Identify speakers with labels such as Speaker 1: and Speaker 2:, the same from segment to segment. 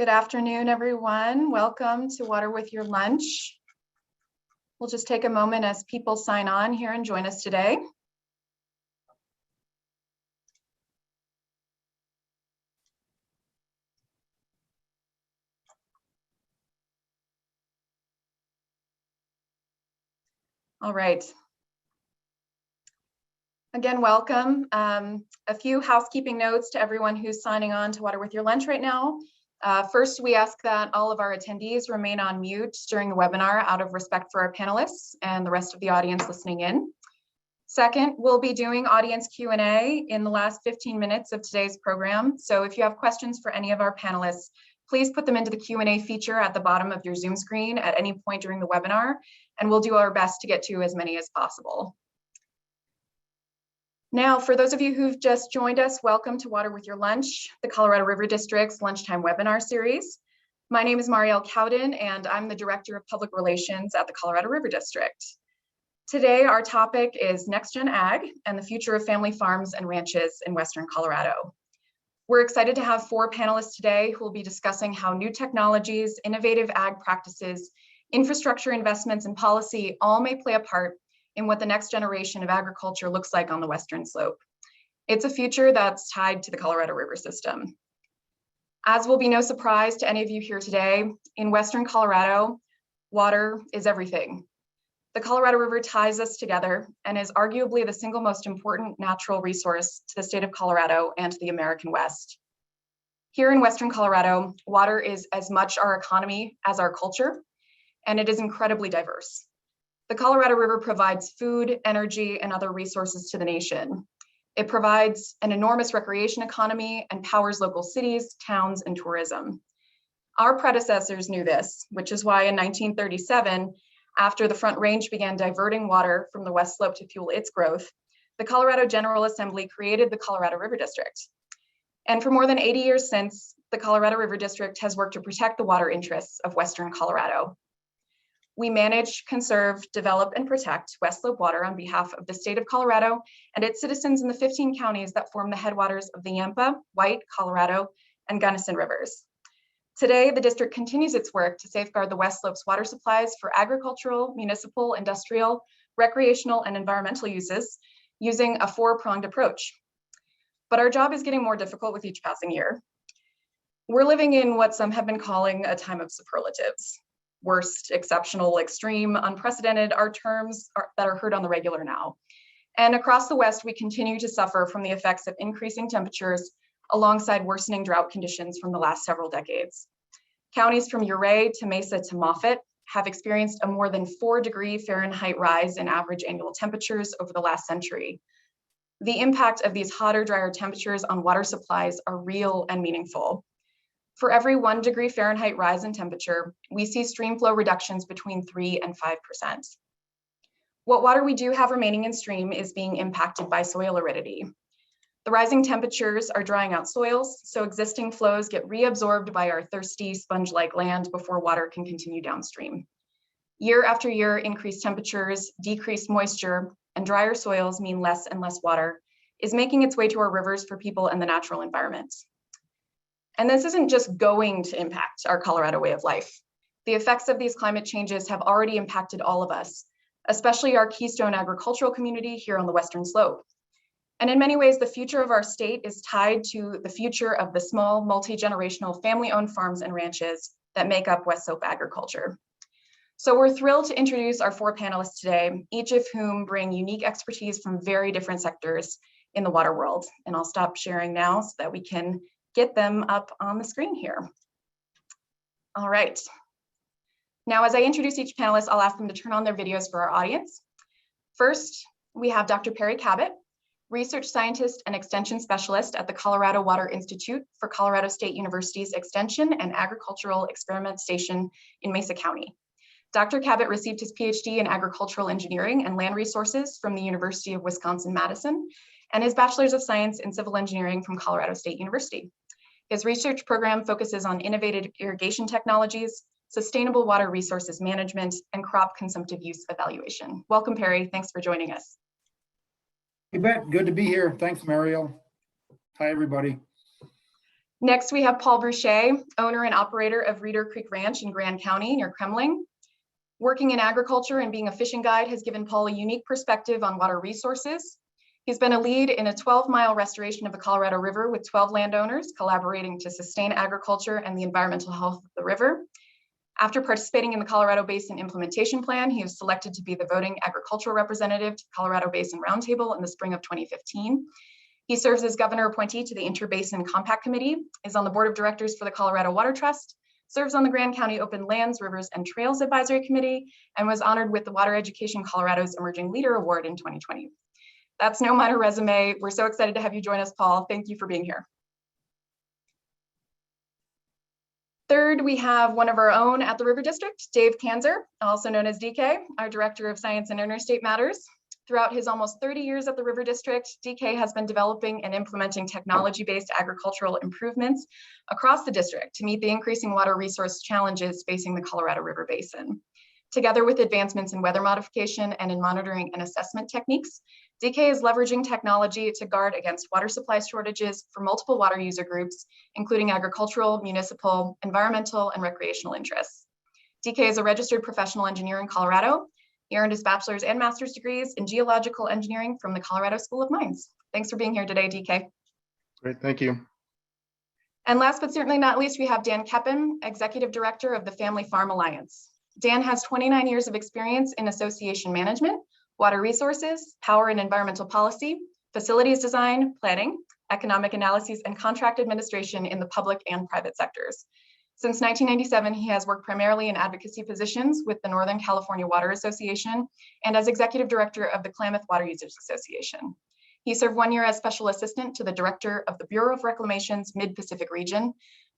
Speaker 1: Good afternoon, everyone. Welcome to Water with Your Lunch. We'll just take a moment as people sign on here and join us today. All right. Again, welcome. A few housekeeping notes to everyone who's signing on to Water with Your Lunch right now. First, we ask that all of our attendees remain on mute during the webinar out of respect for our panelists and the rest of the audience listening in. Second, we'll be doing audience Q&A in the last 15 minutes of today's program. So if you have questions for any of our panelists, please put them into the Q&A feature at the bottom of your Zoom screen at any point during the webinar, and we'll do our best to get to as many as possible. Now, for those of you who've just joined us, welcome to Water with Your Lunch, the Colorado River District's lunchtime webinar series. My name is Marielle Cowden, and I'm the Director of Public Relations at the Colorado River District. Today, our topic is NextGen Ag and the future of family farms and ranches in Western Colorado. We're excited to have 4 panelists today who will be discussing how new technologies, innovative ag practices, infrastructure investments, and policy all may play a part in what the next generation of agriculture looks like on the Western Slope. It's a future that's tied to the Colorado River system. As will be no surprise to any of you here today, in Western Colorado, water is everything. The Colorado River ties us together and is arguably the single most important natural resource to the state of Colorado and to the American West. Here in Western Colorado, water is as much our economy as our culture, and it is incredibly diverse. The Colorado River provides food, energy, and other resources to the nation. It provides an enormous recreation economy and powers local cities, towns, and tourism. Our predecessors knew this, which is why in 1937, after the Front Range began diverting water from the West Slope to fuel its growth, the Colorado General Assembly created the Colorado River District. And for more than 80 years since, the Colorado River District has worked to protect the water interests of Western Colorado. We manage, conserve, develop, and protect West Slope water on behalf of the state of Colorado and its citizens in the 15 counties that form the headwaters of the Yampa, White, Colorado, and Gunnison rivers. Today, the district continues its work to safeguard the West Slope's water supplies for agricultural, municipal, industrial, recreational, and environmental uses using a 4-pronged approach. But our job is getting more difficult with each passing year. We're living in what some have been calling a time of superlatives. Worst, exceptional, extreme, unprecedented are terms that are heard on the regular now. And across the West, we continue to suffer from the effects of increasing temperatures alongside worsening drought conditions from the last several decades. Counties from Ouray to Mesa to Moffett have experienced a more than 4-degree Fahrenheit rise in average annual temperatures over the last century. The impact of these hotter, drier temperatures on water supplies are real and meaningful. For every 1 degree Fahrenheit rise in temperature, we see stream flow reductions between 3 and 5%. What water we do have remaining in stream is being impacted by soil aridity. The rising temperatures are drying out soils, so existing flows get reabsorbed by our thirsty, sponge-like land before water can continue downstream. Year after year, increased temperatures, decreased moisture, and drier soils mean less and less water is making its way to our rivers for people and the natural environment. And this isn't just going to impact our Colorado way of life. The effects of these climate changes have already impacted all of us, especially our keystone agricultural community here on the Western Slope. And in many ways, the future of our state is tied to the future of the small, multi-generational family-owned farms and ranches that make up West Slope agriculture. So we're thrilled to introduce our 4 panelists today, each of whom bring unique expertise from very different sectors in the water world. And I'll stop sharing now so that we can get them up on the screen here. All right. Now, as I introduce each panelist, I'll ask them to turn on their videos for our audience. First, we have Dr. Perry Cabot, research scientist and extension specialist at the Colorado Water Institute for Colorado State University's Extension and Agricultural Experiment Station in Mesa County. Dr. Cabot received his PhD in agricultural engineering and land resources from the University of Wisconsin-Madison and his bachelor's of science in civil engineering from Colorado State University. His research program focuses on innovative irrigation technologies, sustainable water resources management, and crop consumptive use evaluation. Welcome, Perry. Thanks for joining us.
Speaker 2: You bet. Good to be here. Thanks, Marielle. Hi, everybody.
Speaker 1: Next, we have Paul Boucher, owner and operator of Reeder Creek Ranch in Grand County near Kremling. Working in agriculture and being a fishing guide has given Paul a unique perspective on water resources. He's been a lead in a 12-mile restoration of the Colorado River with 12 landowners collaborating to sustain agriculture and the environmental health of the river. After participating in the Colorado Basin Implementation Plan, he was selected to be the voting agricultural representative to the Colorado Basin Roundtable in the spring of 2015. He serves as governor appointee to the Interbasin Compact Committee, is on the board of directors for the Colorado Water Trust, serves on the Grand County Open Lands, Rivers, and Trails Advisory Committee, and was honored with the Water Education Colorado's Emerging Leader Award in 2020. That's no minor resume. We're so excited to have you join us, Paul. Thank you for being here. Third, we have one of our own at the River District, Dave Kanzer, also known as DK, our Director of Science and Interstate Matters. Throughout his almost 30 years at the River District, DK has been developing and implementing technology-based agricultural improvements across the district to meet the increasing water resource challenges facing the Colorado River Basin. Together with advancements in weather modification and in monitoring and assessment techniques, DK is leveraging technology to guard against water supply shortages for multiple water user groups, including agricultural, municipal, environmental, and recreational interests. DK is a registered professional engineer in Colorado. He earned his bachelor's and master's degrees in geological engineering from the Colorado School of Mines. Thanks for being here today, DK.
Speaker 2: Great, thank you.
Speaker 1: And last but certainly not least, we have Dan Keppen, Executive Director of the Family Farm Alliance. Dan has 29 years of experience in association management, water resources, power and environmental policy, facilities design, planning, economic analyses, and contract administration in the public and private sectors. Since 1997, he has worked primarily in advocacy positions with the Northern California Water Association and as Executive Director of the Klamath Water Users Association. He served 1 year as Special Assistant to the Director of the Bureau of Reclamation's Mid-Pacific region.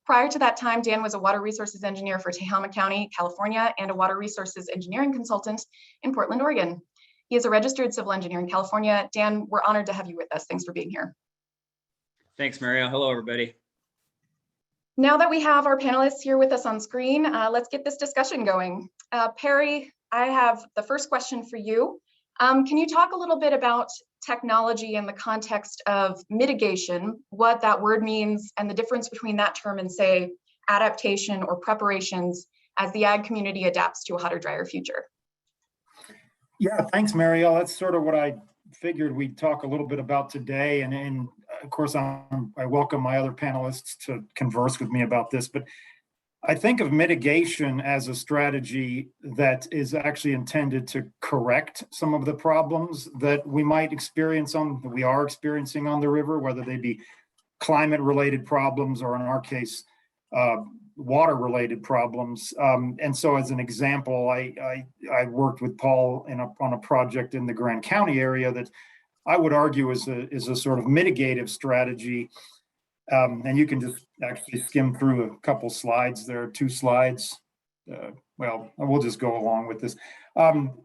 Speaker 1: Prior to that time, Dan was a water resources engineer for Tehama County, California, and a water resources engineering consultant in Portland, Oregon. He is a registered civil engineer in California. Dan, we're honored to have you with us. Thanks for being here.
Speaker 3: Thanks, Maria. Hello, everybody.
Speaker 1: Now that we have our panelists here with us on screen, let's get this discussion going. Perry, I have the first question for you. Can you talk a little bit about technology in the context of mitigation, what that word means, and the difference between that term and, say, adaptation or preparations as the ag community adapts to a hotter, drier future?
Speaker 4: Yeah, thanks, Marielle. That's sort of what I figured we'd talk a little bit about today. And of course, I welcome my other panelists to converse with me about this, but I think of mitigation as a strategy that is actually intended to correct some of the problems that we might experience that we are experiencing on the river, whether they be climate-related problems or, in our case, water-related problems. And so, as an example, I worked with Paul on a project in the Grand County area that I would argue is a sort of mitigative strategy. And you can just actually skim through a couple slides. There are 2 slides. Well, we'll just go along with this.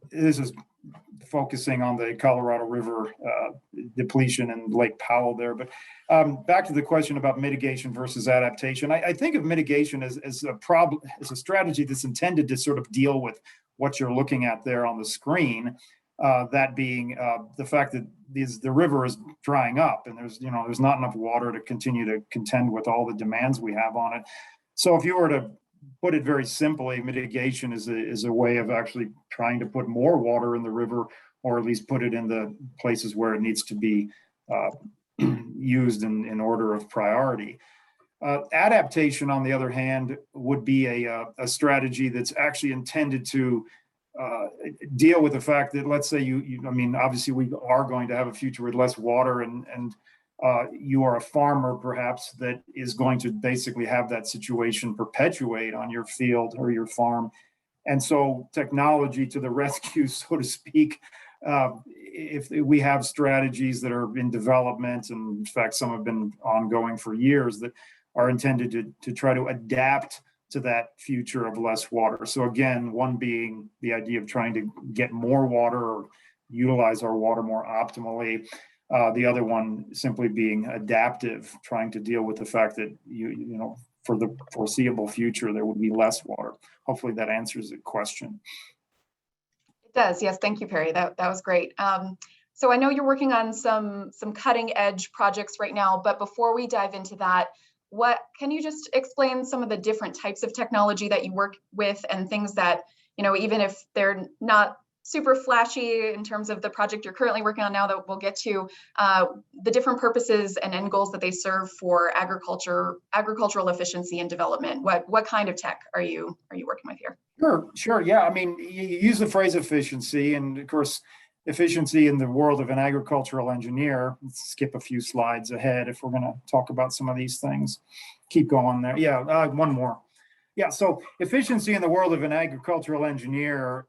Speaker 4: This is focusing on the Colorado River depletion and Lake Powell there. But back to the question about mitigation versus adaptation. I think of mitigation as a strategy that's intended to sort of deal with what you're looking at there on the screen. That being the fact that the river is drying up, and there's not enough water to continue to contend with all the demands we have on it. So if you were to put it very simply, mitigation is a way of actually trying to put more water in the river, or at least put it in the places where it needs to be used in order of priority. Adaptation, on the other hand, would be a strategy that's actually intended to deal with the fact that, let's say I mean, obviously we are going to have a future with less water, and you are a farmer perhaps that is going to basically have that situation perpetuate on your field or your farm. And so technology to the rescue, so to speak, if we have strategies that are in development, and in fact some have been ongoing for years, that are intended to try to adapt to that future of less water. So again, one being the idea of trying to get more water or utilize our water more optimally. The other one simply being adaptive, trying to deal with the fact that for the foreseeable future there would be less water. Hopefully that answers the question.
Speaker 1: It does, yes. Thank you, Perry. That was great. So I know you're working on some cutting edge projects right now, but before we dive into that, what can you just explain some of the different types of technology that you work with and things that, even if they're not super flashy in terms of the project you're currently working on now that we'll get to, the different purposes and end goals that they serve for agricultural efficiency and development. What kind of tech are you working with here?
Speaker 4: Sure. Yeah. I mean, you use the phrase efficiency, and of course, efficiency in the world of an agricultural engineer. Let's skip a few slides ahead if we're going to talk about some of these things. Keep going there. Yeah, one more. Yeah, so efficiency in the world of an agricultural engineer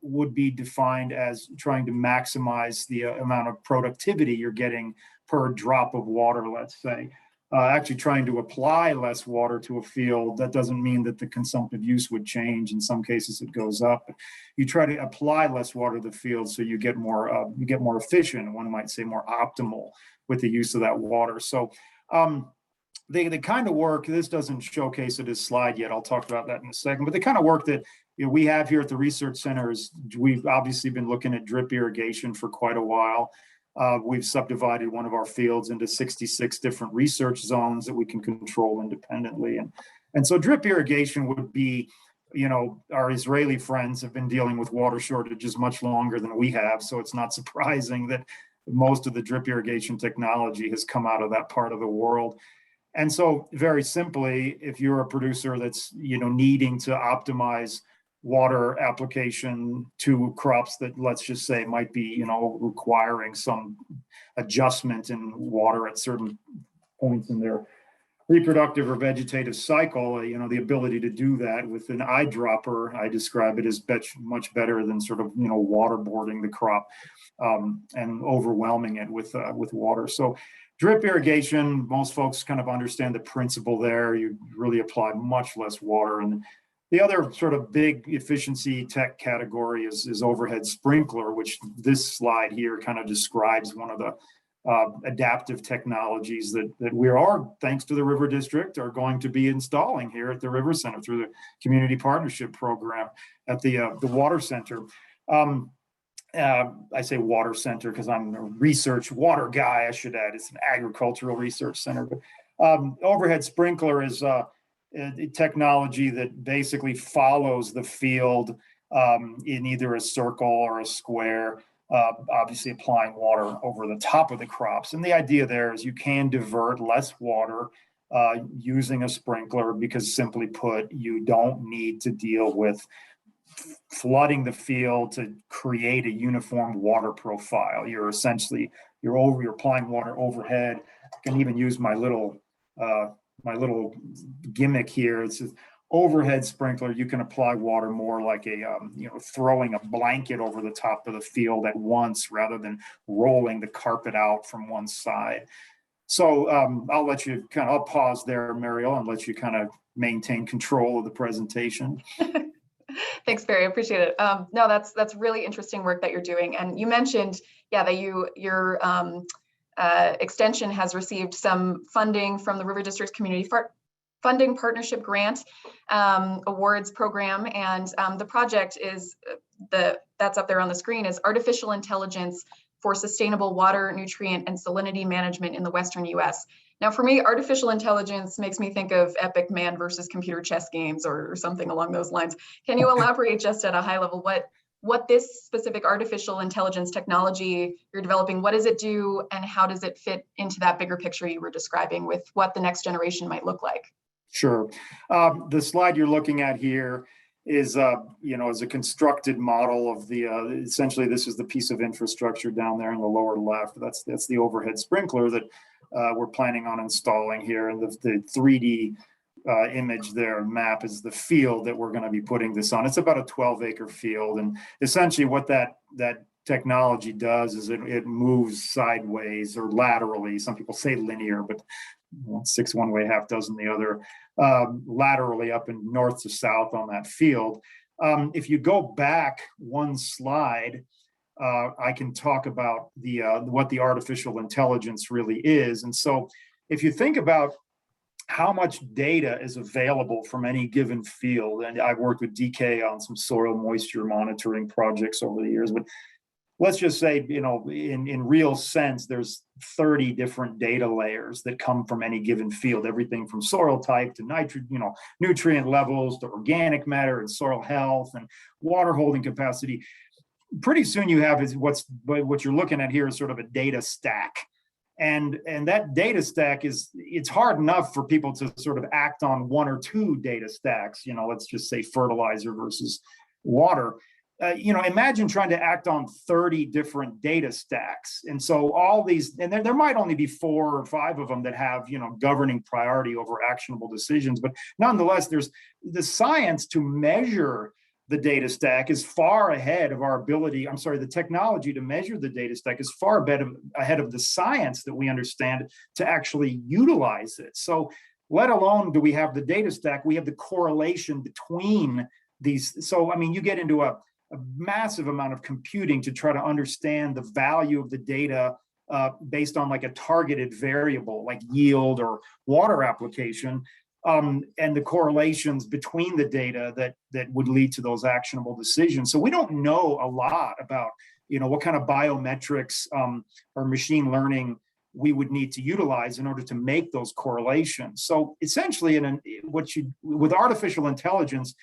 Speaker 4: would be defined as trying to maximize the amount of productivity you're getting per drop of water, let's say. Actually trying to apply less water to a field, that doesn't mean that the consumptive use would change. In some cases it goes up. You try to apply less water to the field so you get more efficient, one might say more optimal with the use of that water. So the kind of work, this doesn't showcase it as slide yet, I'll talk about that in a second, but the kind of work that we have here at the research center is, we've obviously been looking at drip irrigation for quite a while. We've subdivided one of our fields into 66 different research zones that we can control independently. And so drip irrigation would be, our Israeli friends have been dealing with water shortages much longer than we have. So it's not surprising that most of the drip irrigation technology has come out of that part of the world. And so very simply, if you're a producer that's, needing to optimize water application to crops that, let's just say, might be, requiring some adjustment in water at certain points in their reproductive or vegetative cycle, the ability to do that with an eyedropper, I describe it as much better than sort of, waterboarding the crop and overwhelming it with water. So drip irrigation, most folks kind of understand the principle there. You really apply much less water. And the other sort of big efficiency tech category is overhead sprinkler, which this slide here kind of describes one of the adaptive technologies that we are, thanks to the River District, are going to be installing here at the River Center through the Community Partnership Program at the Water Center. I say water center because I'm a research water guy, I should add. It's an agricultural research center. But overhead sprinkler is a technology that basically follows the field in either a circle or a square, obviously applying water over the top of the crops. And the idea there is you can divert less water using a sprinkler because, simply put, you don't need to deal with flooding the field to create a uniform water profile. You're essentially, you're applying water overhead. I can even use my little gimmick here. It's an overhead sprinkler. You can apply water more like a throwing a blanket over the top of the field at once rather than rolling the carpet out from one side. So I'll pause there, Mariel, and let you kind of maintain control of the presentation.
Speaker 1: Thanks, Barry. I appreciate it. No, that's really interesting work that you're doing. And you mentioned, that your extension has received some funding from the River District's Community Funding Partnership Grant Awards Program. And the project is, that's up there on the screen, is Artificial Intelligence for Sustainable Water, Nutrient, and Salinity Management in the Western U.S. Now, for me, artificial intelligence makes me think of epic man versus computer chess games or something along those lines. Can you elaborate just at a high level what this specific artificial intelligence technology you're developing, what does it do, and how does it fit into that bigger picture you were describing with what the next generation might look like?
Speaker 4: Sure. The slide you're looking at here is is a constructed model of the essentially this is the piece of infrastructure down there in the lower left. That's the overhead sprinkler that we're planning on installing here, and the 3D image there, map, is the field that we're going to be putting this on. It's about a 12-acre field, and essentially what that technology does is it moves sideways or laterally. Some people say linear, but 6 one way, half dozen the other, laterally up and north to south on that field. If you go back one slide, I can talk about what the artificial intelligence really is. And so if you think about how much data is available from any given field, and I've worked with DK on some soil moisture monitoring projects over the years, but let's just say, in real sense, there's 30 different data layers that come from any given field, everything from soil type to nutrient levels to organic matter and soil health and water holding capacity. Pretty soon you have what you're looking at here is sort of a data stack. And that data stack it's hard enough for people to sort of act on one or two data stacks, let's just say fertilizer versus water. Imagine trying to act on 30 different data stacks. And so all these, and there might only be 4 or 5 of them that have, governing priority over actionable decisions. But nonetheless, there's the science to measure the data stack is far ahead of our ability. The technology to measure the data stack is far ahead of the science that we understand to actually utilize it. So let alone do we have the data stack, we have the correlation between these. So, you get into a massive amount of computing to try to understand the value of the data based on like a targeted variable like yield or water application. And the correlations between the data that would lead to those actionable decisions. So we don't know a lot about, what kind of biometrics or machine learning we would need to utilize in order to make those correlations. So essentially, with artificial intelligence,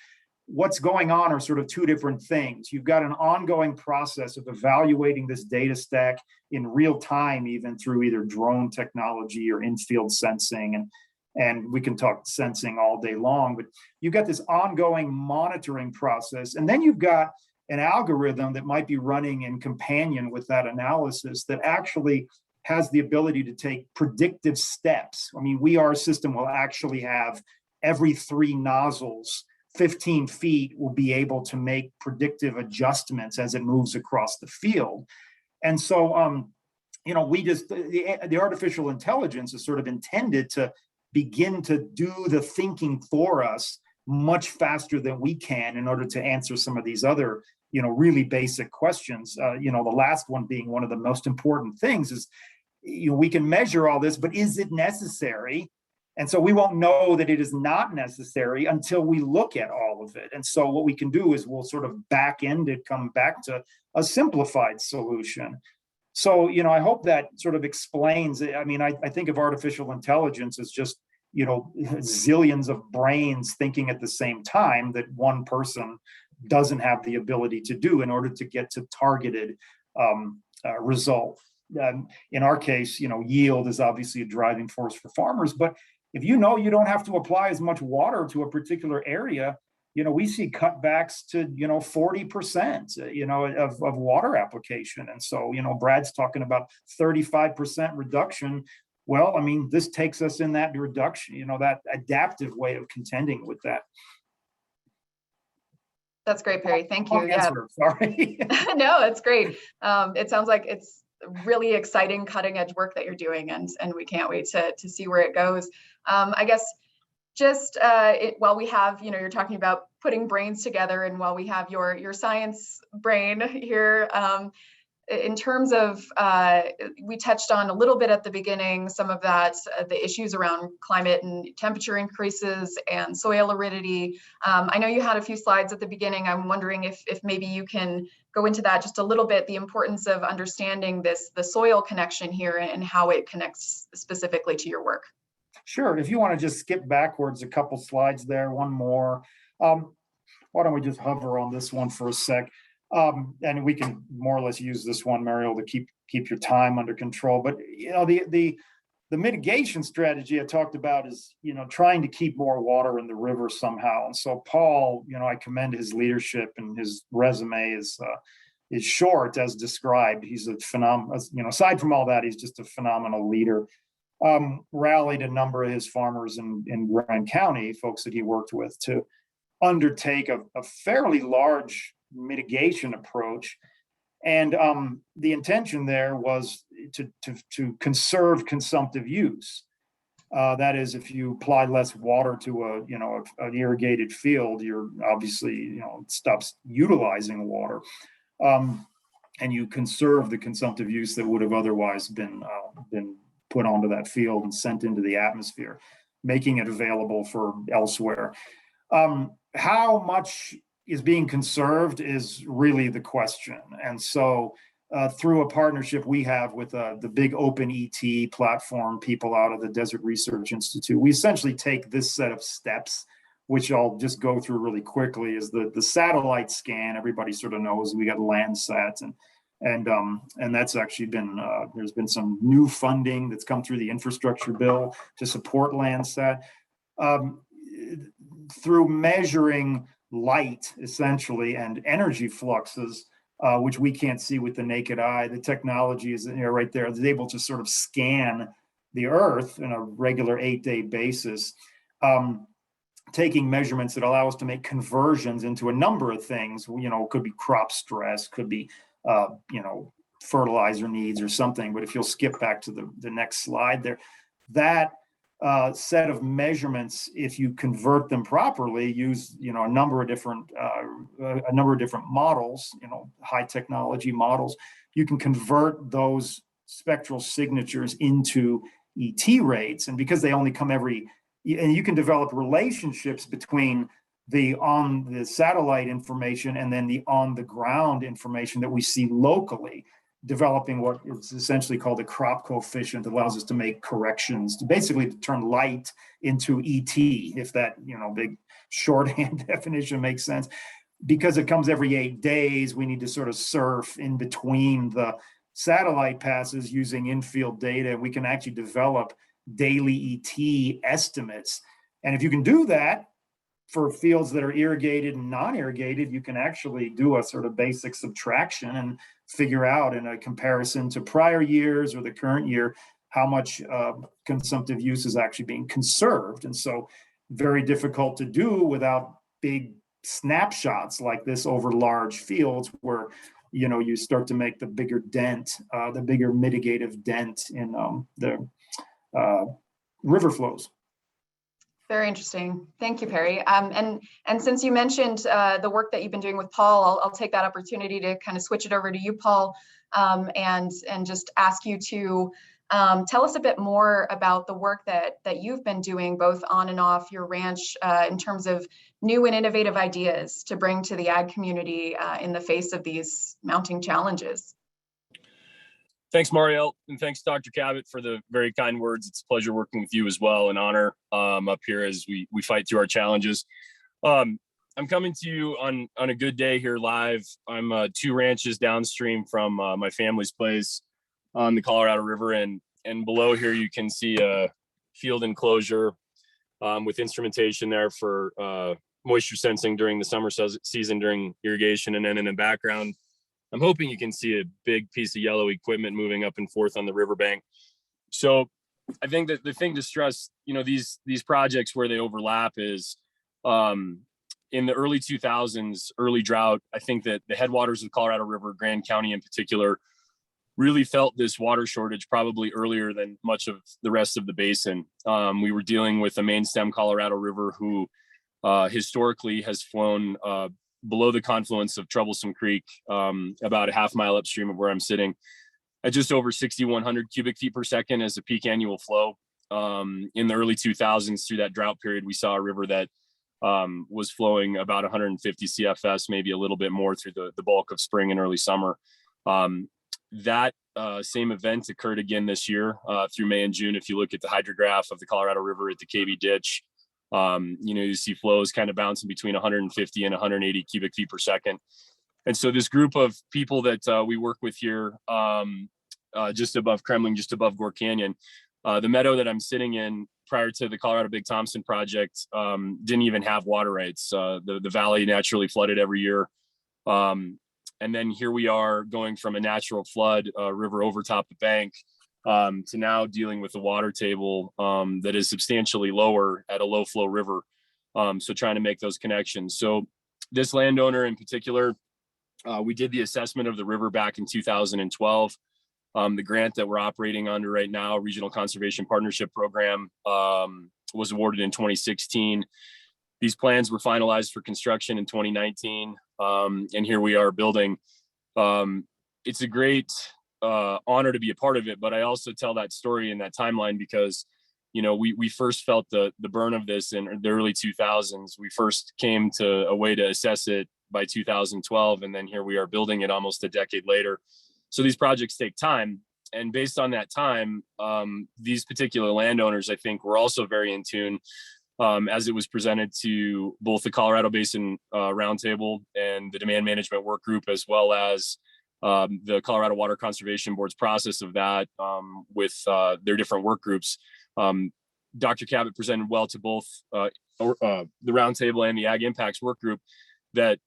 Speaker 4: what's going on are sort of two different things. You've got an ongoing process of evaluating this data stack in real time, even through either drone technology or in-field sensing. And we can talk sensing all day long, but you've got this ongoing monitoring process. And then you've got an algorithm that might be running in companion with that analysis that actually has the ability to take predictive steps. our system will actually have every 3 nozzles, 15 feet, will be able to make predictive adjustments as it moves across the field. And so, the artificial intelligence is sort of intended to begin to do the thinking for us much faster than we can in order to answer some of these other, really basic questions. The last one being one of the most important things is, we can measure all this, but is it necessary? And so we won't know that it is not necessary until we look at all of it. And so what we can do is we'll sort of back end it, come back to a simplified solution. So, I hope that sort of explains. I think of artificial intelligence as just, zillions of brains thinking at the same time that one person doesn't have the ability to do in order to get to targeted results. In our case, yield is obviously a driving force for farmers. But if you don't have to apply as much water to a particular area, we see cutbacks to, 40%, of water application. And so, Brad's talking about 35% reduction. Well, this takes us in that reduction, that adaptive way of contending with that.
Speaker 1: That's great, Perry. Thank you. Yeah.
Speaker 4: Sorry.
Speaker 1: No, it's great. It sounds like it's really exciting cutting edge work that you're doing, and we can't wait to see where it goes. I guess just while we have, you're talking about putting brains together, and while we have your science brain here, in terms of, we touched on a little bit at the beginning, some of that, the issues around climate and temperature increases and soil aridity. I know you had a few slides at the beginning. I'm wondering if maybe you can go into that just a little bit, the importance of understanding the soil connection here and how it connects specifically to your work.
Speaker 4: Sure. If you want to just skip backwards a couple slides there, one more. Why don't we just hover on this one for a sec? And we can more or less use this one, Mariel, to keep your time under control. But the mitigation strategy I talked about is trying to keep more water in the river somehow. And so Paul, I commend his leadership, and his resume is short as described. He's a phenomenal. Aside from all that, he's just a phenomenal leader. Rallied a number of his farmers in Grand County, folks that he worked with, to undertake a fairly large mitigation approach. And the intention there was to conserve consumptive use. That is, if you apply less water to an irrigated field, you're obviously, it stops utilizing water. And you conserve the consumptive use that would have otherwise been put onto that field and sent into the atmosphere, making it available for elsewhere. How much is being conserved is really the question. And so through a partnership we have with the big Open ET platform people out of the Desert Research Institute. We essentially take this set of steps, which I'll just go through really quickly, is the satellite scan. Everybody sort of knows we got Landsat, and that's actually been there's been some new funding that's come through the infrastructure bill to support Landsat. Through measuring light essentially and energy fluxes, which we can't see with the naked eye. The technology is right there. It's able to sort of scan the Earth on a regular 8-day basis, taking measurements that allow us to make conversions into a number of things. Could be crop stress, could be fertilizer needs or something. But if you'll skip back to the next slide there, that set of measurements, if you convert them properly, use a number of different models, high technology models, you can convert those spectral signatures into ET rates. And because they only come and you can develop relationships between the satellite information and then the on the ground information that we see locally, developing what is essentially called a crop coefficient that allows us to make corrections, to basically turn light into ET, if that big shorthand definition makes sense. Because it comes every 8 days, we need to sort of surf in between the satellite passes using in-field data. We can actually develop daily ET estimates. And if you can do that for fields that are irrigated and non-irrigated, you can actually do a sort of basic subtraction and figure out, in a comparison to prior years or the current year, how much consumptive use is actually being conserved. And so very difficult to do without big snapshots like this over large fields, where you start to make the bigger dent, the bigger mitigative dent in the river flows.
Speaker 1: Very interesting. Thank you, Perry. And since you mentioned the work that you've been doing with Paul, I'll take that opportunity to kind of switch it over to you, Paul, and just ask you to tell us a bit more about the work that you've been doing both on and off your ranch in terms of new and innovative ideas to bring to the ag community in the face of these mounting challenges.
Speaker 2: Thanks, Marielle, and thanks, Dr. Cabot, for the very kind words. It's a pleasure working with you as well, an honor up here as we fight through our challenges. I'm coming to you on a good day here live. I'm 2 ranches downstream from my family's place on the Colorado River, and below here you can see a field enclosure with instrumentation there for moisture sensing during the summer season during irrigation, and then in the background I'm hoping you can see a big piece of yellow equipment moving up and forth on the riverbank. So I think that the thing to stress, these projects where they overlap is in the early 2000s, early drought, I think that the headwaters of the Colorado River, Grand County in particular, really felt this water shortage probably earlier than much of the rest of the basin. We were dealing with a main stem Colorado River who historically has flown below the confluence of Troublesome Creek, about a half mile upstream of where I'm sitting, at just over 6,100 cubic feet per second as a peak annual flow. In the early 2000s, through that drought period, we saw a river that was flowing about 150 CFS, maybe a little bit more through the bulk of spring and early summer. That same event occurred again this year through May and June. If you look at the hydrograph of the Colorado River at the KB Ditch, you see flows kind of bouncing between 150 and 180 cubic feet per second. And so this group of people that we work with here just above Kremling, just above Gore Canyon, the meadow that I'm sitting in prior to the Colorado Big Thompson project didn't even have water rights. The valley naturally flooded every year. And then here we are going from a natural flood river overtop the bank to now dealing with a water table that is substantially lower at a low flow river. So trying to make those connections. So this landowner in particular, we did the assessment of the river back in 2012. The grant that we're operating under right now, Regional Conservation Partnership Program, was awarded in 2016. These plans were finalized for construction in 2019. And here we are building. It's a great honor to be a part of it, but I also tell that story in that timeline because, we first felt the burn of this in the early 2000s. We first came to a way to assess it by 2012, and then here we are building it almost a decade later. So these projects take time. And based on that time, these particular landowners, I think, were also very in tune as it was presented to both the Colorado Basin Roundtable and the Demand Management Work Group, as well as the Colorado Water Conservation Board's process of that with their different work groups. Dr. Cabot presented well to both the Roundtable and the Ag Impacts Work Group that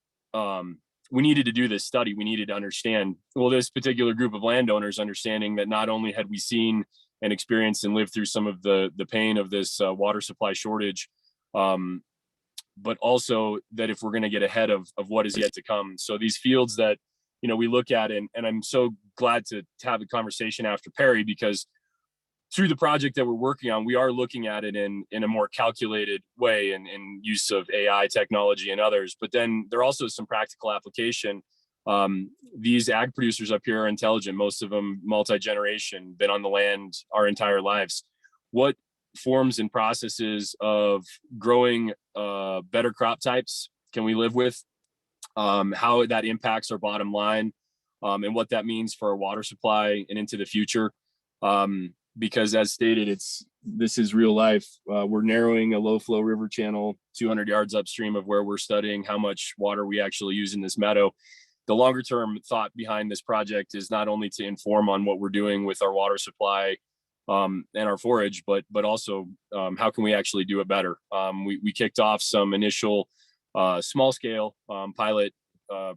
Speaker 2: we needed to do this study. We needed to understand, well, this particular group of landowners, understanding that not only had we seen and experienced and lived through some of the pain of this water supply shortage, but also that if we're going to get ahead of what is yet to come. So these fields that, you know, we look at, and I'm so glad to have a conversation after Perry, because through the project that we're working on, we are looking at it in a more calculated way and use of AI technology and others. But then there are also some practical application. These ag producers up here are intelligent, most of them multi-generation, been on the land our entire lives. What forms and processes of growing better crop types can we live with? How that impacts our bottom line, and what that means for our water supply and into the future. Because as stated, this is real life. We're narrowing a low flow river channel 200 yards upstream of where we're studying how much water we actually use in this meadow. The longer term thought behind this project is not only to inform on what we're doing with our water supply and our forage, but also how can we actually do it better. We kicked off some initial small scale pilot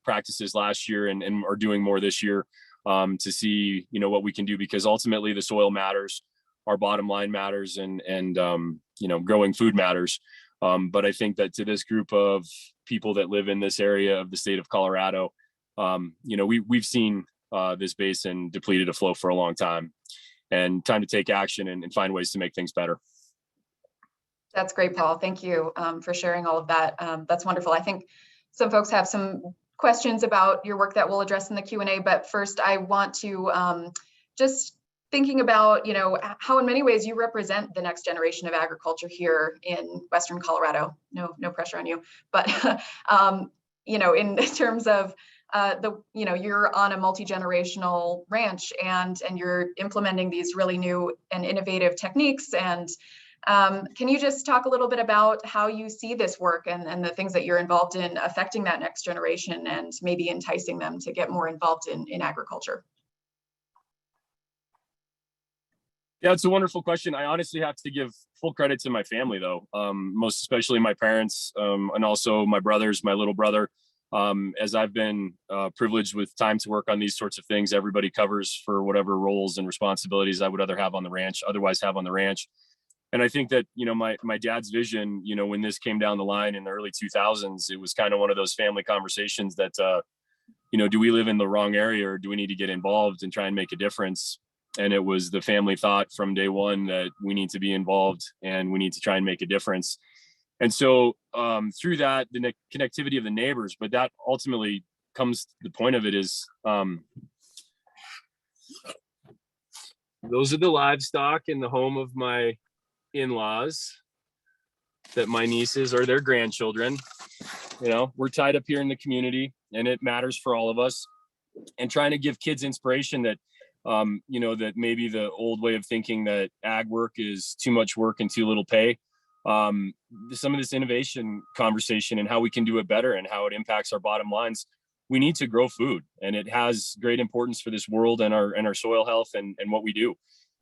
Speaker 2: practices last year and are doing more this year. To see, you know, what we can do, because ultimately the soil matters, our bottom line matters, and you know, growing food matters. But I think that to this group of people that live in this area of the state of Colorado, you know, we've seen this basin depleted of flow for a long time, and time to take action and find ways to make things better.
Speaker 1: That's great, Paul. Thank you for sharing all of that. That's wonderful. I think some folks have some questions about your work that we'll address in the Q&A, but first I want to just thinking about, you know, how in many ways you represent the next generation of agriculture here in Western Colorado. No pressure on you, but you know, in terms of you know, you're on a multi-generational ranch and you're implementing these really new and innovative techniques. And can you just talk a little bit about how you see this work and the things that you're involved in affecting that next generation and maybe enticing them to get more involved in agriculture?
Speaker 2: Yeah, it's a wonderful question. I honestly have to give full credit to my family, though, most especially my parents, and also my brothers, my little brother. As I've been privileged with time to work on these sorts of things, everybody covers for whatever roles and responsibilities I would otherwise have on the ranch. And I think that, you know, my dad's vision, you know, when this came down the line in the early 2000s, it was kind of one of those family conversations that, you know, do we live in the wrong area, or do we need to get involved and try and make a difference? And it was the family thought from day one that we need to be involved and we need to try and make a difference. And so through that, the connectivity of the neighbors, but that ultimately comes, the point of it is, those are the livestock in the home of my in-laws, that my nieces are their grandchildren. You know, we're tied up here in the community, and it matters for all of us. And trying to give kids inspiration that, you know, that maybe the old way of thinking that ag work is too much work and too little pay. Some of this innovation conversation and how we can do it better and how it impacts our bottom lines. We need to grow food, and it has great importance for this world and our soil health and what we do.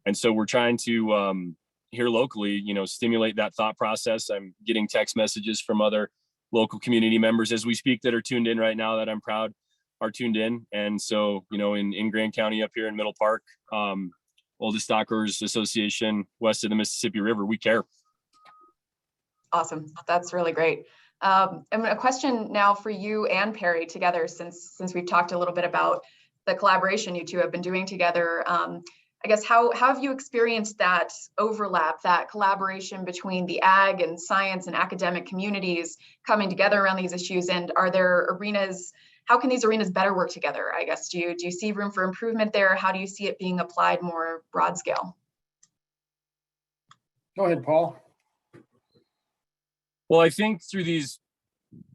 Speaker 2: And so we're trying to here locally, you know, stimulate that thought process. I'm getting text messages from other local community members as we speak that are tuned in right now, that I'm proud are tuned in. And so, you know, in Grand County up here in Middle Park, Oldest Stockers Association west of the Mississippi River, we care.
Speaker 1: Awesome. That's really great. And a question now for you and Perry together, since we've talked a little bit about the collaboration you two have been doing together. I guess, how have you experienced that overlap, that collaboration between the ag and science and academic communities coming together around these issues? And are there arenas, how can these arenas better work together? I guess, do you see room for improvement there? How do you see it being applied more broad scale?
Speaker 4: Go ahead, Paul.
Speaker 2: Well, I think through these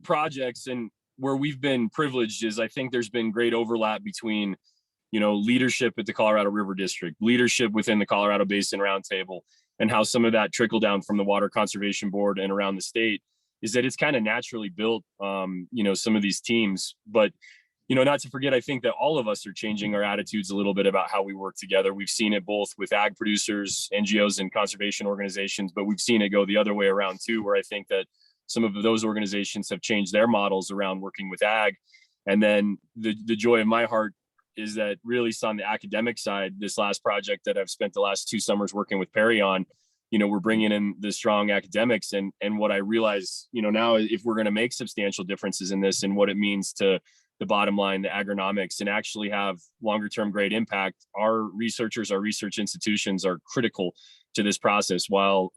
Speaker 2: projects and where we've been privileged is I think there's been great overlap between leadership at the Colorado River District, leadership within the Colorado Basin Roundtable, and how some of that trickle down from the Water Conservation Board and around the state is that it's kind of naturally built, some of these teams. But, not to forget, I think that all of us are changing our attitudes a little bit about how we work together. We've seen it both with ag producers, NGOs, and conservation organizations, but we've seen it go the other way around too, where I think that some of those organizations have changed their models around working with ag. And then the joy of my heart is that really on the academic side, this last project that I've spent the last 2 summers working with Perry on, we're bringing in the strong academics. And what I realize, now, if we're going to make substantial differences in this and what it means to the bottom line, the agronomics, and actually have longer term great impact, our researchers, our research institutions are critical to this process. While,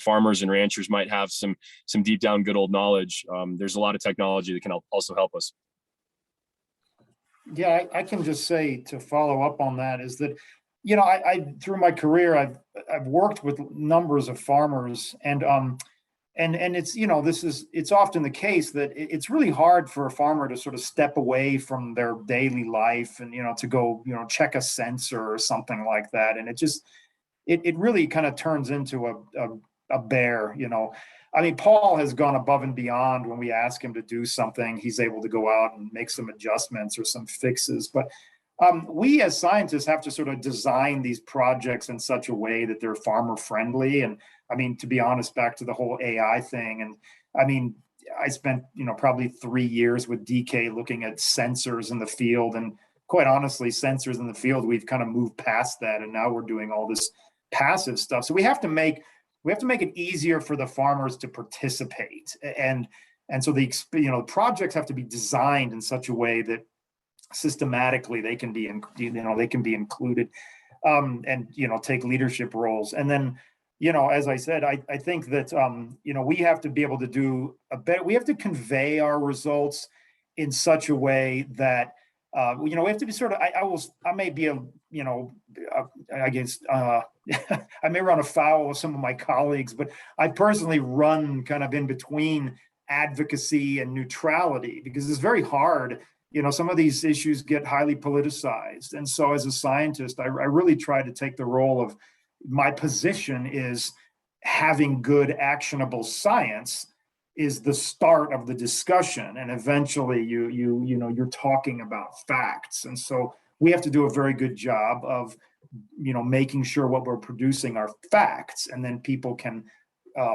Speaker 2: farmers and ranchers might have some deep down good old knowledge, there's a lot of technology that can also help us.
Speaker 4: Yeah, I can just say, to follow up on that, is that, I through my career, I've worked with numbers of farmers, and it's, it's often the case that it's really hard for a farmer to sort of step away from their daily life and, to go, check a sensor or something like that. And it really kind of turns into a bear, I mean, Paul has gone above and beyond. When we ask him to do something, he's able to go out and make some adjustments or some fixes. But we as scientists have to sort of design these projects in such a way that they're farmer friendly. And I mean, to be honest, back to the whole AI thing. And I mean, I spent, probably 3 years with DK looking at sensors in the field. And quite honestly, sensors in the field, we've kind of moved past that. And now we're doing all this passive stuff. So we have to make it easier for the farmers to participate. And so the projects have to be designed in such a way that systematically they can be included, and take leadership roles. And then, as I said, I think that we have to be able to do we have to convey our results in such a way that we have to be sort of, I may be I guess I may run afoul of some of my colleagues, but I personally run kind of in between advocacy and neutrality, because it's very hard. Some of these issues get highly politicized. And so as a scientist, I really try to take the role of, my position is having good actionable science is the start of the discussion. And eventually you're talking about facts. And so we have to do a very good job of, making sure what we're producing are facts, and then people can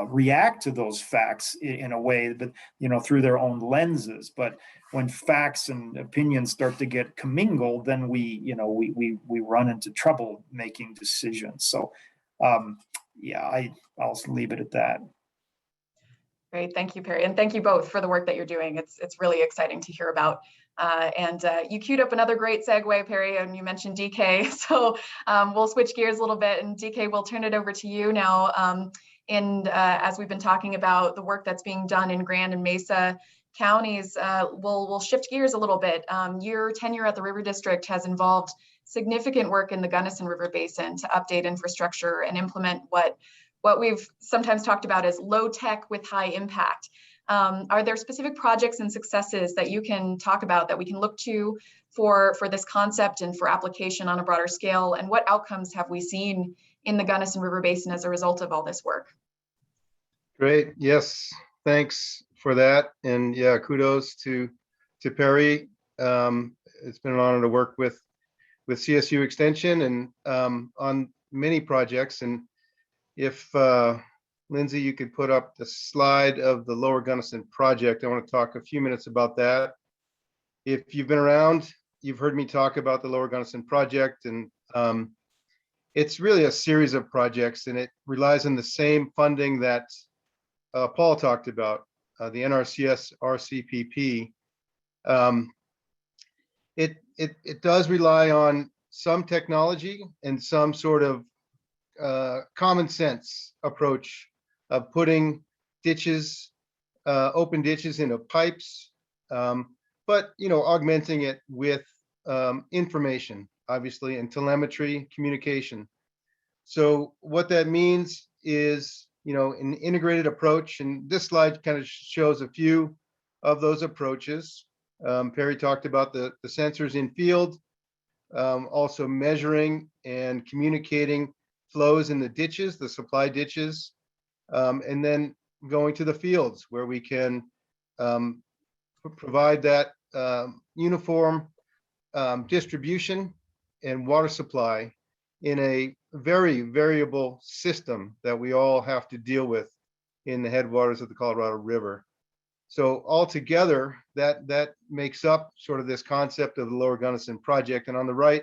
Speaker 4: react to those facts in a way that, through their own lenses. But when facts and opinions start to get commingled, then we run into trouble making decisions. So I'll leave it at that.
Speaker 1: Great, thank you, Perry, and thank you both for the work that you're doing. It's really exciting to hear about. And you queued up another great segue, Perry, and you mentioned DK. So we'll switch gears a little bit, and DK, we'll turn it over to you now. As we've been talking about the work that's being done in Grand and Mesa counties, we'll shift gears a little bit. Your tenure at the River District has involved significant work in the Gunnison River Basin to update infrastructure and implement what we've sometimes talked about as low tech with high impact. Are there specific projects and successes that you can talk about that we can look to for this concept and for application on a broader scale? And what outcomes have we seen in the Gunnison River Basin as a result of all this work?
Speaker 5: Great. Yes. Thanks for that. And yeah, kudos to Perry. It's been an honor to work with CSU Extension and on many projects. And if Lindsay, you could put up the slide of the Lower Gunnison project. I want to talk a few minutes about that. If you've been around, you've heard me talk about the Lower Gunnison project, and it's really a series of projects, and it relies on the same funding that Paul talked about, the NRCS RCPP. It does rely on some technology and some sort of common sense approach of putting ditches, open ditches into pipes, but augmenting it with information, obviously, and telemetry communication. So what that means is, an integrated approach, and this slide kind of shows a few of those approaches. Perry talked about the sensors in field. also measuring and communicating flows in the ditches, the supply ditches, and then going to the fields where we can provide that uniform distribution and water supply in a very variable system that we all have to deal with in the headwaters of the Colorado River. So altogether, that makes up sort of this concept of the Lower Gunnison project. And on the right,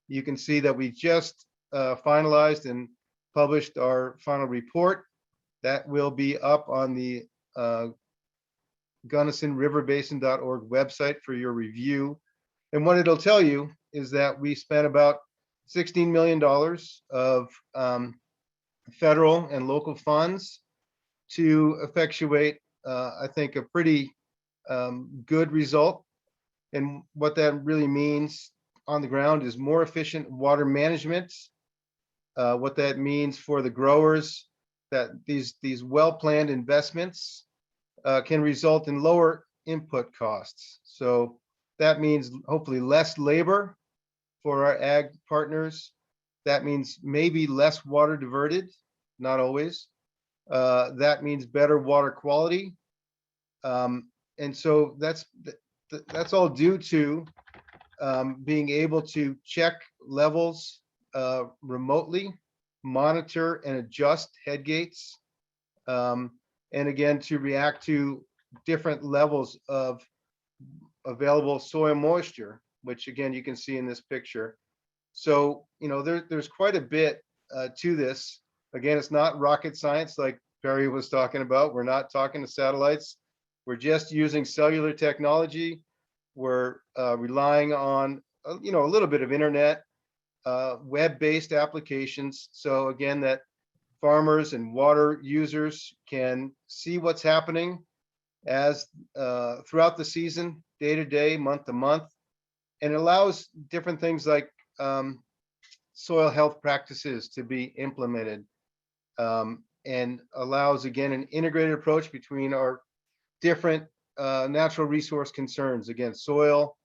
Speaker 5: you can see that we just finalized and published our final report. That will be up on the GunnisonRiverBasin.org website for your review. And what it'll tell you is that we spent about $16 million of federal and local funds to effectuate, I think, a pretty good result. And what that really means on the ground is more efficient water management. What that means for the growers, that these well-planned investments can result in lower input costs. So that means hopefully less labor for our ag partners. That means maybe less water diverted, not always. That means better water quality. And so that's all due to being able to check levels remotely, monitor and adjust head gates, and again, to react to different levels of available soil moisture, which again, you can see in this picture. So, there's quite a bit to this. Again, it's not rocket science like Perry was talking about. We're not talking to satellites. We're just using cellular technology. We're relying on, a little bit of internet, web-based applications. So again, that farmers and water users can see what's happening as throughout the season, day to day, month to month, and it allows different things like soil health practices to be implemented, and allows, again, an integrated approach between our different natural resource concerns, again, soil,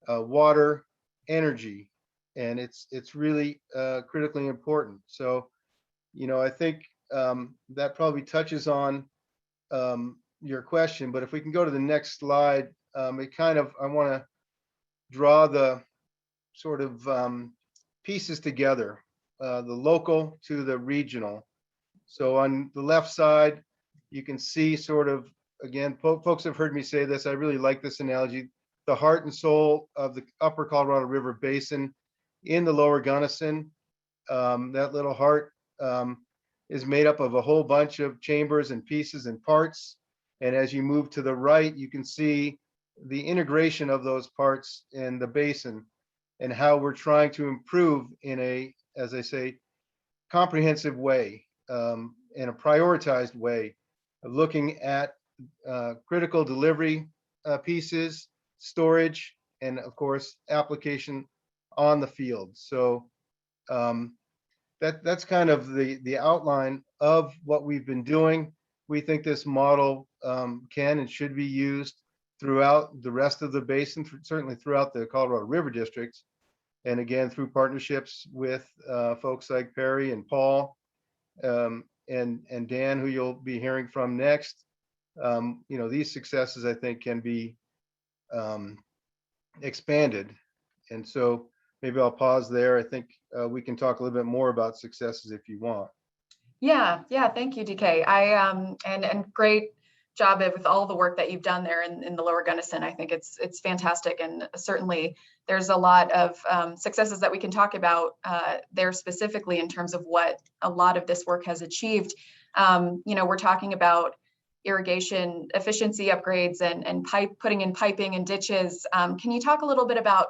Speaker 5: water, energy, and it's really critically important. So, I think that probably touches on your question, but if we can go to the next slide, I want to draw the sort of pieces together, the local to the regional. So on the left side, you can see sort of, again, folks have heard me say this, I really like this analogy, the heart and soul of the upper Colorado River Basin in the Lower Gunnison. That little heart is made up of a whole bunch of chambers and pieces and parts. And as you move to the right, you can see the integration of those parts in the basin and how we're trying to improve in a, as I say, comprehensive way, in a prioritized way of looking at critical delivery pieces, storage, and of course, application on the field. So that's kind of the outline of what we've been doing. We think this model can and should be used throughout the rest of the basin, certainly throughout the Colorado River districts. And again, through partnerships with folks like Perry and Paul, and Dan, who you'll be hearing from next. These successes, I think, can be expanded. And so maybe I'll pause there. I think we can talk a little bit more about successes if you want.
Speaker 1: Yeah. Thank you, DK. And great job with all the work that you've done there in the Lower Gunnison. I think it's fantastic, and certainly there's a lot of successes that we can talk about there specifically in terms of what a lot of this work has achieved. We're talking about irrigation efficiency upgrades and putting in piping and ditches. Can you talk a little bit about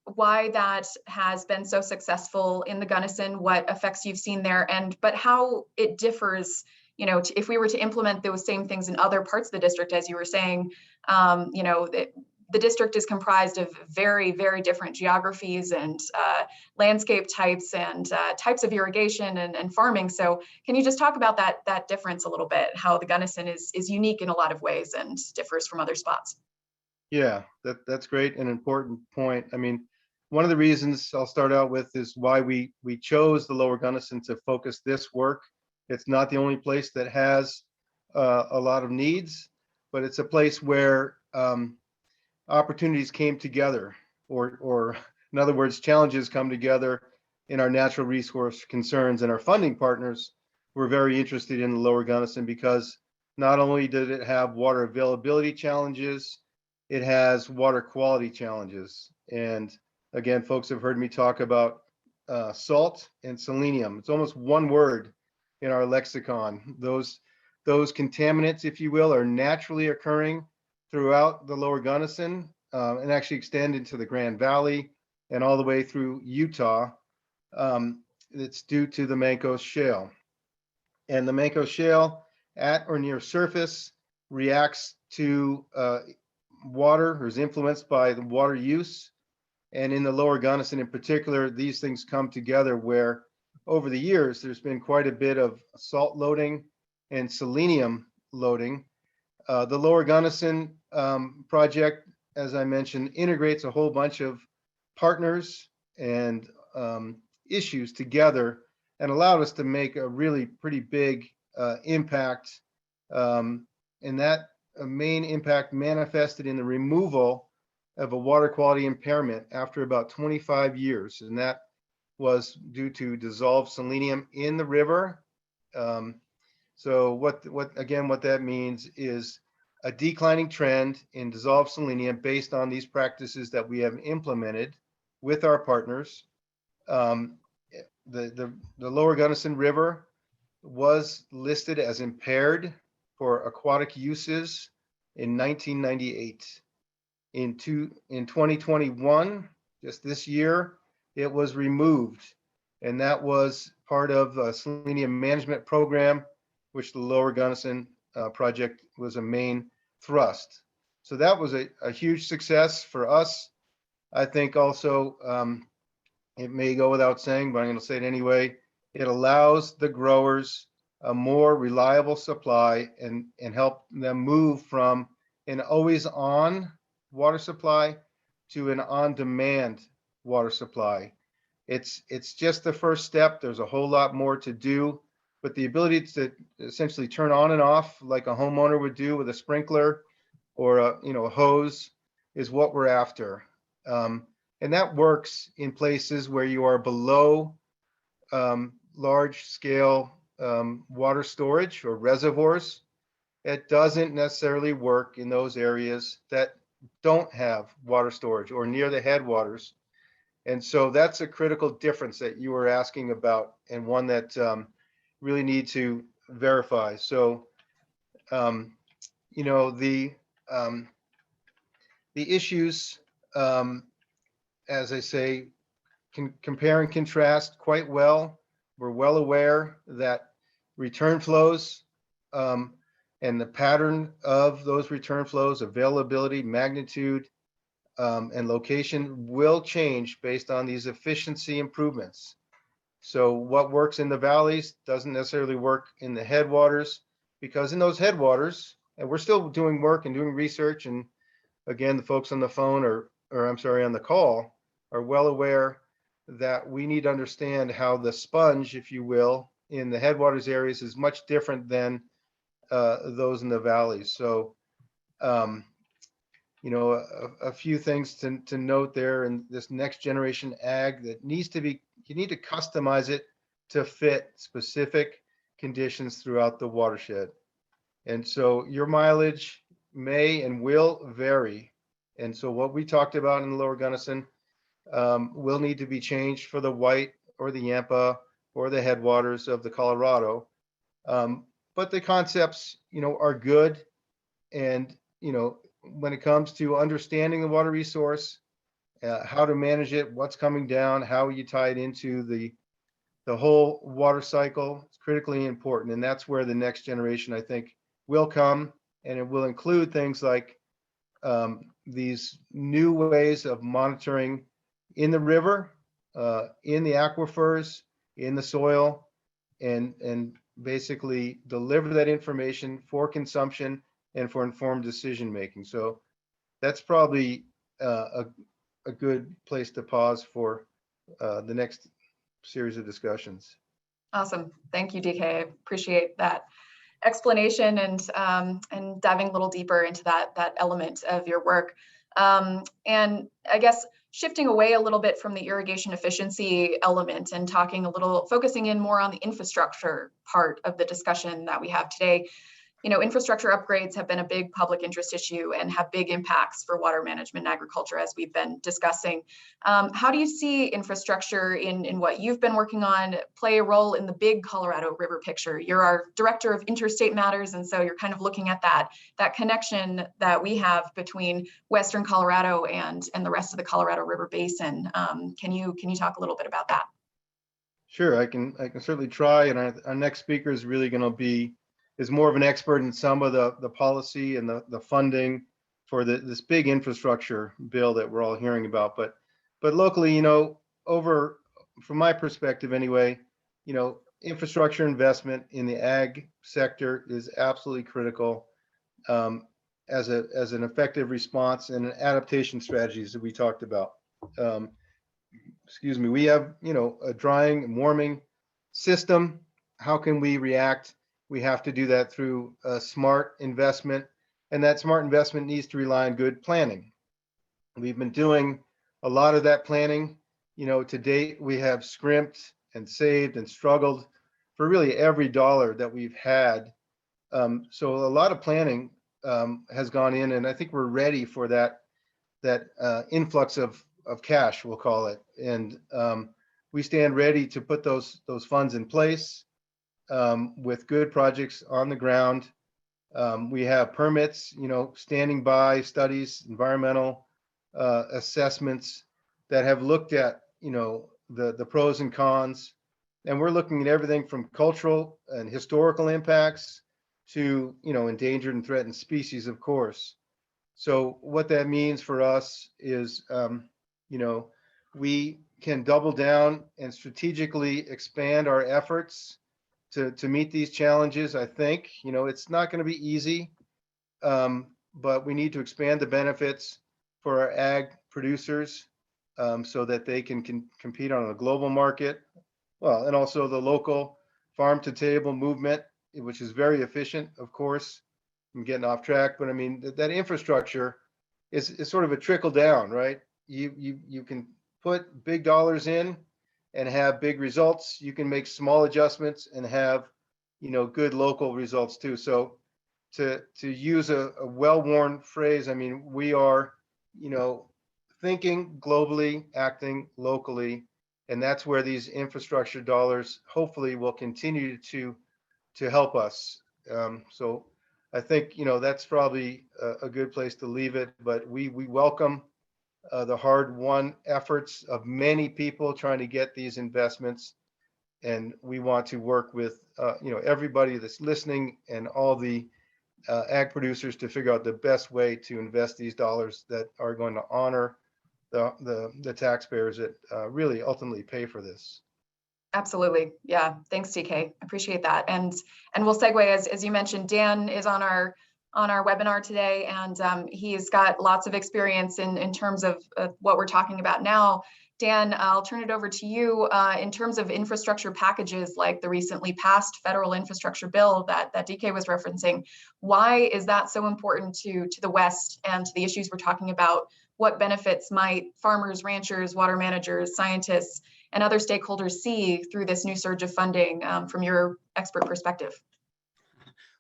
Speaker 1: why that has been so successful in the Gunnison, what effects you've seen there, but how it differs, if we were to implement those same things in other parts of the district, as you were saying, the district is comprised of very, very different geographies and landscape types and types of irrigation and farming. So can you just talk about that difference a little bit, how the Gunnison is unique in a lot of ways and differs from other spots?
Speaker 5: Yeah, that's great, an important point. I mean, one of the reasons I'll start out with is why we chose the Lower Gunnison to focus this work. It's not the only place that has a lot of needs, but it's a place where opportunities came together, or in other words, challenges come together in our natural resource concerns, and our funding partners were very interested in the Lower Gunnison because not only did it have water availability challenges, it has water quality challenges. And again, folks have heard me talk about salt and selenium. It's almost one word in our lexicon. Those contaminants, if you will, are naturally occurring throughout the Lower Gunnison and actually extend into the Grand Valley and all the way through Utah. It's due to the Mancos Shale. And the Mancos Shale at or near surface reacts to water, or is influenced by the water use. And in the Lower Gunnison in particular, these things come together where over the years, there's been quite a bit of salt loading and selenium loading. The Lower Gunnison project, as I mentioned, integrates a whole bunch of partners and issues together and allowed us to make a really pretty big impact. And that main impact manifested in the removal of a water quality impairment after about 25 years. And that was due to dissolved selenium in the river. So what that means is a declining trend in dissolved selenium based on these practices that we have implemented with our partners. The Lower Gunnison River was listed as impaired for aquatic uses in 1998. In 2021, just this year, it was removed, and that was part of a selenium management program, which the Lower Gunnison project was a main thrust. So that was a huge success for us. I think also, it may go without saying, but I'm going to say it anyway, it allows the growers a more reliable supply and help them move from an always on water supply to an on-demand water supply. It's just the first step. There's a whole lot more to do, but the ability to essentially turn on and off like a homeowner would do with a sprinkler or a hose is what we're after. And that works in places where you are below large scale water storage or reservoirs. It doesn't necessarily work in those areas that don't have water storage or near the headwaters. And so that's a critical difference that you were asking about, and one that really need to verify. So, the issues, as I say, can compare and contrast quite well. We're well aware that return flows and the pattern of those return flows, availability, magnitude, and location will change based on these efficiency improvements. So what works in the valleys doesn't necessarily work in the headwaters, because in those headwaters, and we're still doing work and doing research, and again, the folks on the phone or I'm sorry, on the call are well aware that we need to understand how the sponge, if you will, in the headwaters areas is much different than those in the valleys. So, a few things to note there in this next generation ag that needs to be, you need to customize it to fit specific conditions throughout the watershed. And so your mileage may and will vary. And so what we talked about in the Lower Gunnison will need to be changed for the White or the Yampa or the headwaters of the Colorado. But the concepts, are good. And, when it comes to understanding the water resource, how to manage it, what's coming down, how you tie it into the whole water cycle, it's critically important. And that's where the next generation, I think, will come. And it will include things like these new ways of monitoring in the river, in the aquifers, in the soil, and basically deliver that information for consumption and for informed decision making. So that's probably a good place to pause for the next series of discussions.
Speaker 1: Awesome. Thank you, DK. I appreciate that explanation and diving a little deeper into that element of your work. And I guess shifting away a little bit from the irrigation efficiency element and focusing in more on the infrastructure part of the discussion that we have today. You know, infrastructure upgrades have been a big public interest issue and have big impacts for water management and agriculture, as we've been discussing. How do you see infrastructure in what you've been working on play a role in the big Colorado River picture? You're our director of interstate matters, and so you're kind of looking at that connection that we have between Western Colorado and the rest of the Colorado River Basin. Can you talk a little bit about that?
Speaker 5: Sure, I can certainly try. And our next speaker is really going to is more of an expert in some of the policy and the funding for this big infrastructure bill that we're all hearing about. But locally, you know, from my perspective anyway, you know, infrastructure investment in the ag sector is absolutely critical as an effective response and an adaptation strategies that we talked about. Excuse me, we have, you know, a drying and warming system. How can we react? We have to do that through a smart investment, and that smart investment needs to rely on good planning. We've been doing a lot of that planning. You know, to date, we have scrimped and saved and struggled for really every dollar that we've had. So a lot of planning has gone in, and I think we're ready for that influx of cash, we'll call it. And we stand ready to put those funds in place. With good projects on the ground. We have permits, you know, standing by, studies, environmental assessments that have looked at, you know, the pros and cons. And we're looking at everything from cultural and historical impacts to, you know, endangered and threatened species, of course. So what that means for us is, you know, we can double down and strategically expand our efforts to meet these challenges. I think, you know, it's not going to be easy, but we need to expand the benefits for our ag producers so that they can compete on a global market. Well, and also the local farm to table movement, which is very efficient, of course. I'm getting off track, but I mean, that infrastructure is sort of a trickle down, right? You can put big dollars in and have big results. You can make small adjustments and have, you know, good local results too. So to use a well-worn phrase, I mean, we are, you know, thinking globally, acting locally, and that's where these infrastructure dollars hopefully will continue to help us. So I think, you know, that's probably a good place to leave it, but we welcome the hard-won efforts of many people trying to get these investments, and we want to work with you know, everybody that's listening and all the ag producers to figure out the best way to invest these dollars that are going to honor the taxpayers that really ultimately pay for this.
Speaker 1: Absolutely. Yeah. Thanks, DK. Appreciate that. And we'll segue, as you mentioned, Dan is on our webinar today, and he's got lots of experience in terms of what we're talking about now. Dan, I'll turn it over to you in terms of infrastructure packages like the recently passed federal infrastructure bill that DK was referencing. Why is that so important to the West and to the issues we're talking about? What benefits might farmers, ranchers, water managers, scientists, and other stakeholders see through this new surge of funding from your expert perspective?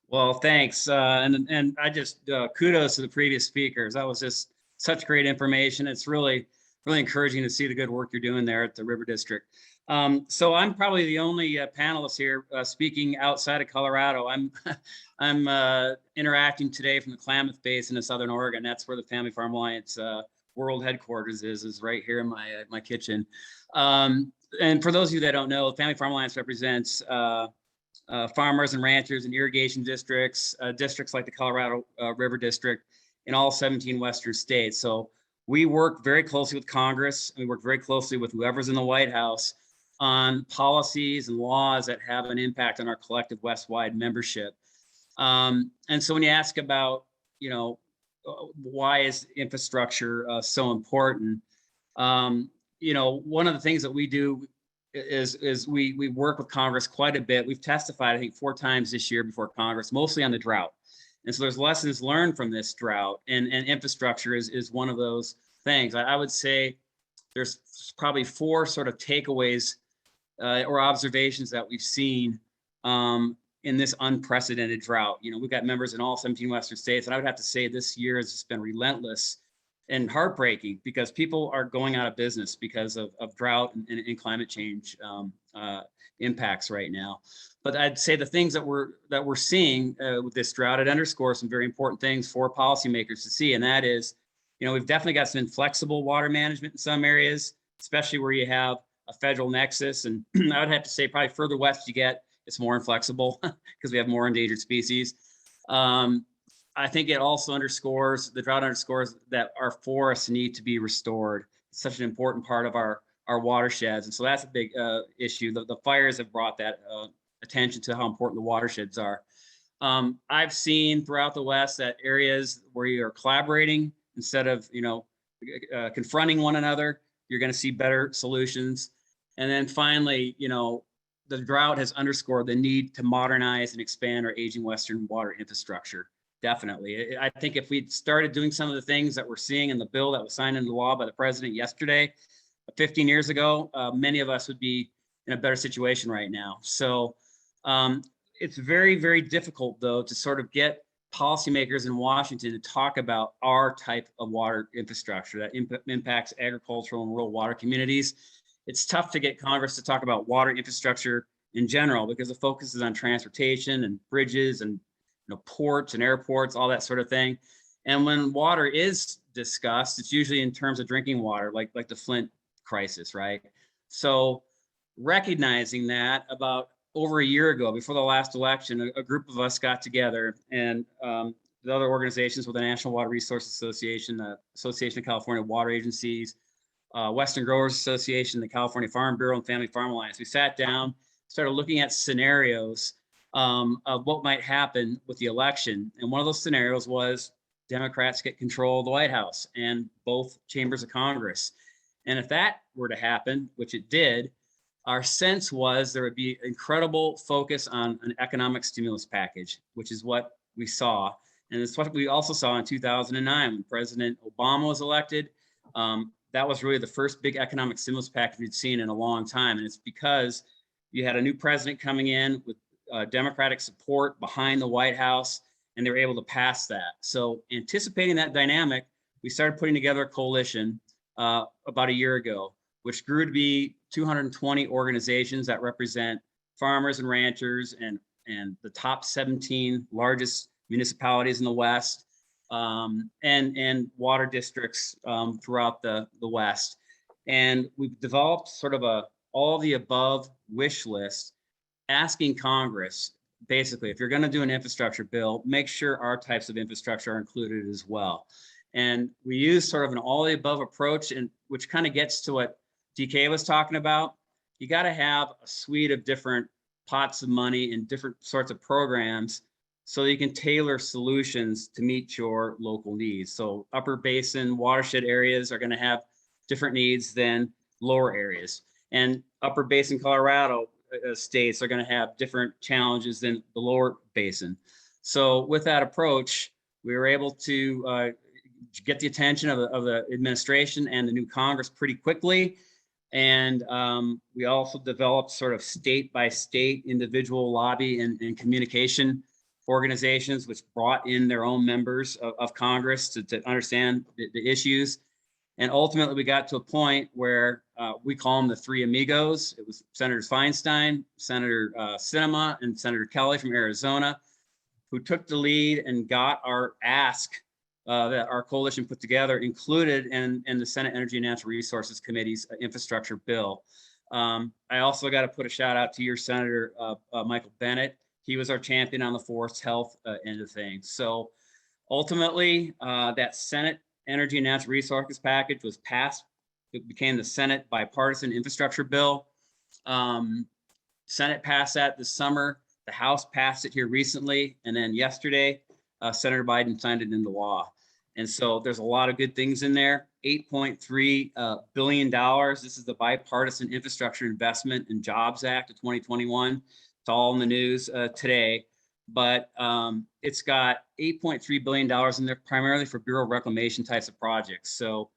Speaker 3: Well, thanks. And I just kudos to the previous speakers. That was just such great information. It's really encouraging to see the good work you're doing there at the River District. So I'm probably the only panelist here speaking outside of Colorado. I'm interacting today from the Klamath Basin of Southern Oregon. That's where the Family Farm Alliance world headquarters is right here in my kitchen. And for those of you that don't know, the Family Farm Alliance represents farmers and ranchers and irrigation districts, districts like the Colorado River District in all 17 Western states. So we work very closely with Congress, and we work very closely with whoever's in the White House on policies and laws that have an impact on our collective West-wide membership. And so when you ask about, you know, why is infrastructure so important? One of the things that we do is we work with Congress quite a bit. We've testified, I think, 4 times this year before Congress, mostly on the drought. And so there's lessons learned from this drought, and infrastructure is one of those things. I would say there's probably 4 sort of takeaways or observations that we've seen in this unprecedented drought. We've got members in all 17 Western states, and I would have to say this year has just been relentless and heartbreaking because people are going out of business because of drought and climate change impacts right now. But I'd say the things that we're seeing with this drought, it underscores some very important things for policymakers to see, and that is, we've definitely got some inflexible water management in some areas, especially where you have a federal nexus. And I would have to say probably further west you get, it's more inflexible because we have more endangered species. I think it also the drought underscores that our forests need to be restored. It's such an important part of our watersheds. And so that's a big issue. The fires have brought that attention to how important the watersheds are. I've seen throughout the West that areas where you are collaborating instead of, confronting one another, you're going to see better solutions. And then finally, the drought has underscored the need to modernize and expand our aging Western water infrastructure. Definitely. I think if we'd started doing some of the things that we're seeing in the bill that was signed into law by the president yesterday, 15 years ago, many of us would be in a better situation right now. So it's very, very difficult, though, to sort of get policymakers in Washington to talk about our type of water infrastructure that impacts agricultural and rural water communities. It's tough to get Congress to talk about water infrastructure in general because the focus is on transportation and bridges and ports and airports, all that sort of thing. And when water is discussed, it's usually in terms of drinking water, like the Flint crisis, right? So recognizing that, about over a year ago, before the last election, a group of us got together, and the other organizations with the National Water Resources Association, the Association of California Water Agencies, Western Growers Association, the California Farm Bureau, and Family Farm Alliance. We sat down, started looking at scenarios of what might happen with the election. And one of those scenarios was Democrats get control of the White House and both chambers of Congress. And if that were to happen, which it did, our sense was there would be incredible focus on an economic stimulus package, which is what we saw. And it's what we also saw in 2009 when President Obama was elected. That was really the first big economic stimulus package we'd seen in a long time. And it's because you had a new president coming in with Democratic support behind the White House, and they were able to pass that. So anticipating that dynamic, we started putting together a coalition about a year ago, which grew to be 220 organizations that represent farmers and ranchers and the top 17 largest municipalities in the West, and water districts throughout the West. And we've developed sort of a all the above wish list, asking Congress, basically, if you're going to do an infrastructure bill, make sure our types of infrastructure are included as well. And we use sort of an all the above approach, and which kind of gets to what DK was talking about. You got to have a suite of different pots of money and different sorts of programs so that you can tailor solutions to meet your local needs. So upper basin watershed areas are going to have different needs than lower areas. And upper basin Colorado states are going to have different challenges than the lower basin. So with that approach, we were able to get the attention of the administration and the new Congress pretty quickly. And we also developed sort of state by state individual lobby and communication organizations, which brought in their own members of Congress to understand the issues. And ultimately, we got to a point where we call them the three amigos. It was Senator Feinstein, Senator Sinema, and Senator Kelly from Arizona, who took the lead and got our ask that our coalition put together included in the Senate Energy and Natural Resources Committee's infrastructure bill. I also got to put a shout out to your Senator Michael Bennett. He was our champion on the forest health end of things. So ultimately, that Senate Energy and Natural Resources package was passed. It became the Senate bipartisan infrastructure bill. Senate passed that this summer. The House passed it here recently. And then yesterday, Senator Biden signed it into law. And so there's a lot of good things in there. $8.3 billion. This is the Bipartisan Infrastructure Investment and Jobs Act of 2021. It's all in the news today, but it's got $8.3 billion in there primarily for Bureau of Reclamation types of projects. So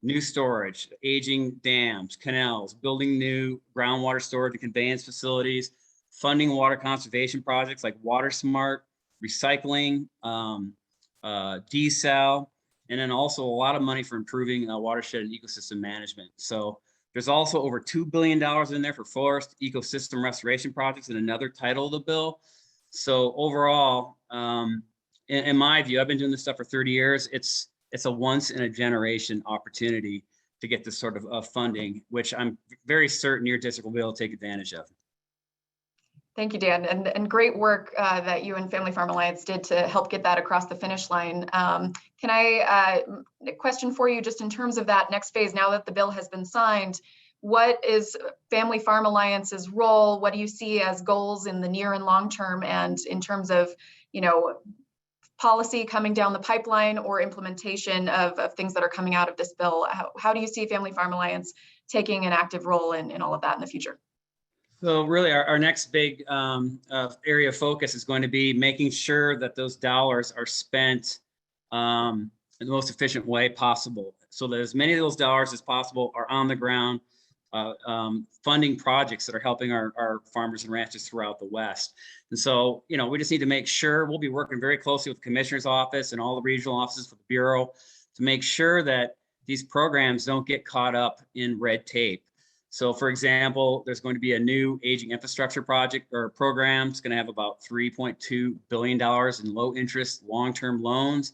Speaker 3: new storage, aging dams, canals, building new groundwater storage and conveyance facilities, funding water conservation projects like Water Smart, recycling, desal, and then also a lot of money for improving watershed and ecosystem management. So there's also over $2 billion in there for forest ecosystem restoration projects in another title of the bill. So overall, in my view, I've been doing this stuff for 30 years. It's a once in a generation opportunity to get this sort of funding, which I'm very certain your district will be able to take advantage of.
Speaker 1: Thank you, Dan, and great work that you and Family Farm Alliance did to help get that across the finish line. Can I question for you just in terms of that next phase, now that the bill has been signed, what is Family Farm Alliance's role? What do you see as goals in the near and long term, and in terms of, you know, policy coming down the pipeline or implementation of things that are coming out of this bill? How do you see Family Farm Alliance taking an active role in all of that in the future?
Speaker 3: So really our next big area of focus is going to be making sure that those dollars are spent in the most efficient way possible, so that as many of those dollars as possible are on the ground funding projects that are helping our farmers and ranchers throughout the West. And so, you know, we just need to make sure we'll be working very closely with the Commissioner's office and all the regional offices for the Bureau to make sure that these programs don't get caught up in red tape. So for example, there's going to be a new aging infrastructure project or program. It's going to have about $3.2 billion in low interest, long-term loans.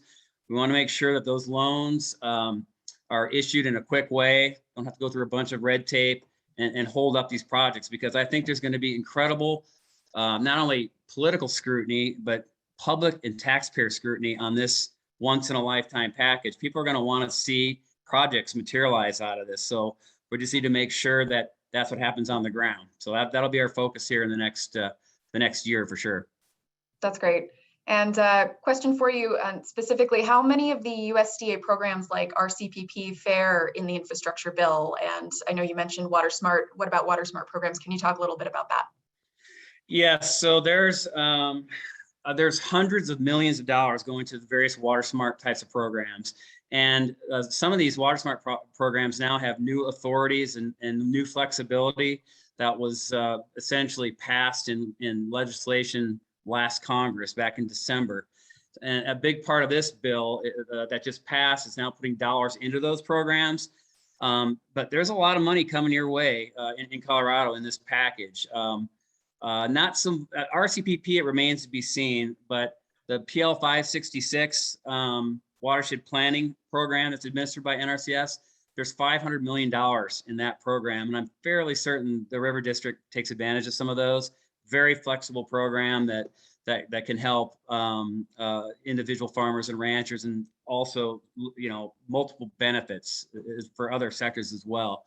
Speaker 3: We want to make sure that those loans are issued in a quick way, don't have to go through a bunch of red tape and hold up these projects, because I think there's going to be incredible, not only political scrutiny, but public and taxpayer scrutiny on this once in a lifetime package. People are going to want to see projects materialize out of this. So we just need to make sure that that's what happens on the ground. So that'll be our focus here in the next year for sure.
Speaker 1: That's great. And question for you, specifically, how many of the USDA programs like RCPP fare in the infrastructure bill? And I know you mentioned Water Smart. What about Water Smart programs? Can you talk a little bit about that?
Speaker 3: Yes, so there's hundreds of millions of dollars going to the various Water Smart types of programs. And some of these Water Smart programs now have new authorities and new flexibility that was essentially passed in legislation last Congress back in December. And a big part of this bill that just passed is now putting dollars into those programs. But there's a lot of money coming your way in Colorado in this package. Not some RCPP, it remains to be seen, but the PL 566 watershed planning program that's administered by NRCS, there's $500 million in that program. And I'm fairly certain the River District takes advantage of some of those. Very flexible program that can help individual farmers and ranchers, and also, you know, multiple benefits for other sectors as well.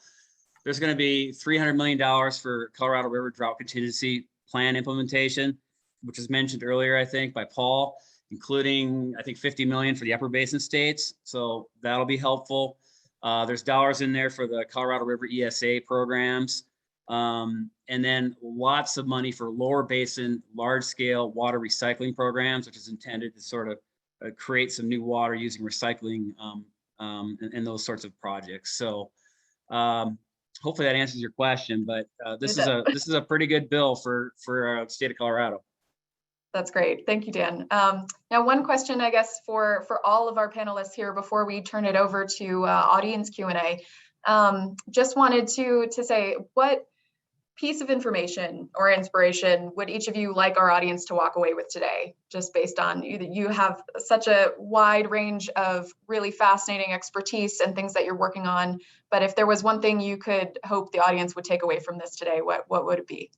Speaker 3: There's going to be $300 million for Colorado River Drought Contingency Plan implementation, which was mentioned earlier, I think, by Paul, including, I think, $50 million for the upper basin states. So that'll be helpful. There's dollars in there for the Colorado River ESA programs. And then lots of money for lower basin, large scale water recycling programs, which is intended to sort of create some new water using recycling and those sorts of projects. So hopefully that answers your question, but this is a pretty good bill for the state of Colorado.
Speaker 1: That's great. Thank you, Dan. Now, one question, I guess, for all of our panelists here before we turn it over to audience Q&A. Just wanted to say, what piece of information or inspiration would each of you like our audience to walk away with today, just based on you have such a wide range of really fascinating expertise and things that you're working on, but if there was one thing you could hope the audience would take away from this today, what would it be?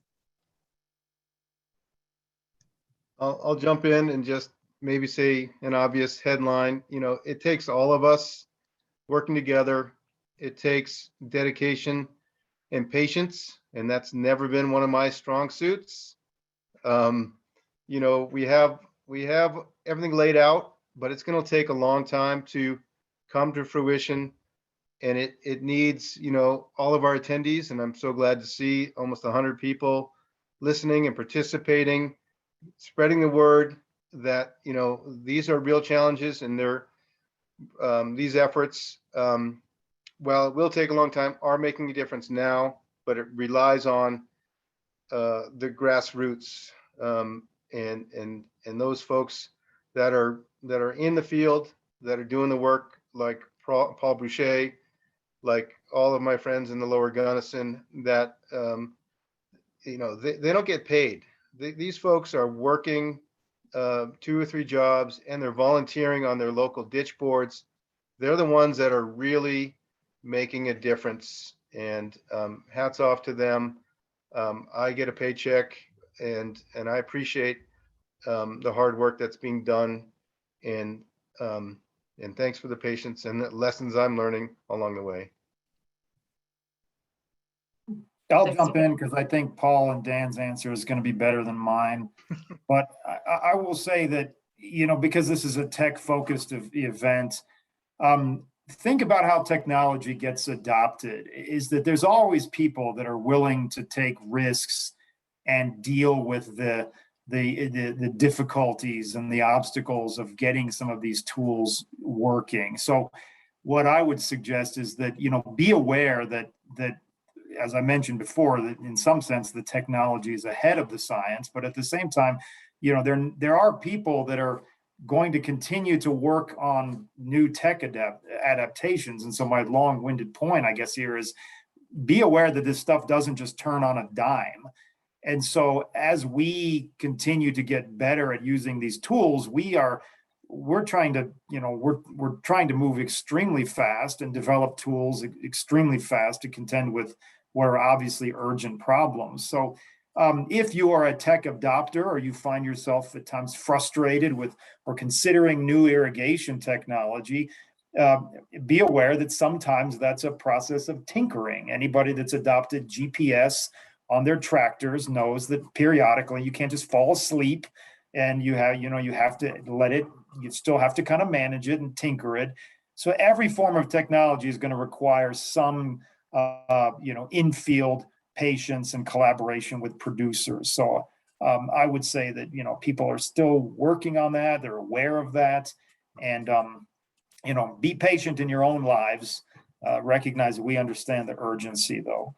Speaker 5: I'll jump in and just maybe say an obvious headline. You know, it takes all of us working together. It takes dedication and patience, and that's never been one of my strong suits. You know, we have everything laid out, but it's going to take a long time to come to fruition. and it needs, all of our attendees, and I'm so glad to see almost 100 people listening and participating, spreading the word that, these are real challenges, and these efforts, well, it will take a long time, are making a difference now, but it relies on the grassroots, and those folks that are in the field, that are doing the work, like Paul Boucher, like all of my friends in the Lower Gunnison, that they don't get paid. These folks are working 2 or 3 jobs, and they're volunteering on their local ditch boards. They're the ones that are really making a difference, and hats off to them. I get a paycheck, and I appreciate the hard work that's being done, and thanks for the patience and the lessons I'm learning along the way.
Speaker 4: I'll
Speaker 1: Thanks.
Speaker 4: jump in because I think Paul and Dan's answer is going to be better than mine. But I will say that, because this is a tech-focused event, think about how technology gets adopted, is that there's always people that are willing to take risks and deal with the difficulties and the obstacles of getting some of these tools working. So what I would suggest is that, be aware that as I mentioned before, that in some sense the technology is ahead of the science, but at the same time, there are people that are going to continue to work on new tech adaptations. And so my long-winded point, I guess, here is be aware that this stuff doesn't just turn on a dime. And so as we continue to get better at using these tools, we're trying to, we're trying to move extremely fast and develop tools extremely fast to contend with what are obviously urgent problems. So if you are a tech adopter, or you find yourself at times frustrated with or considering new irrigation technology, be aware that sometimes that's a process of tinkering. Anybody that's adopted GPS on their tractors knows that periodically you can't just fall asleep, and you have to let it, you still have to kind of manage it and tinker it. So every form of technology is going to require some in-field patience and collaboration with producers. So I would say that, people are still working on that. They're aware of that. And, be patient in your own lives. Recognize that we understand the urgency, though.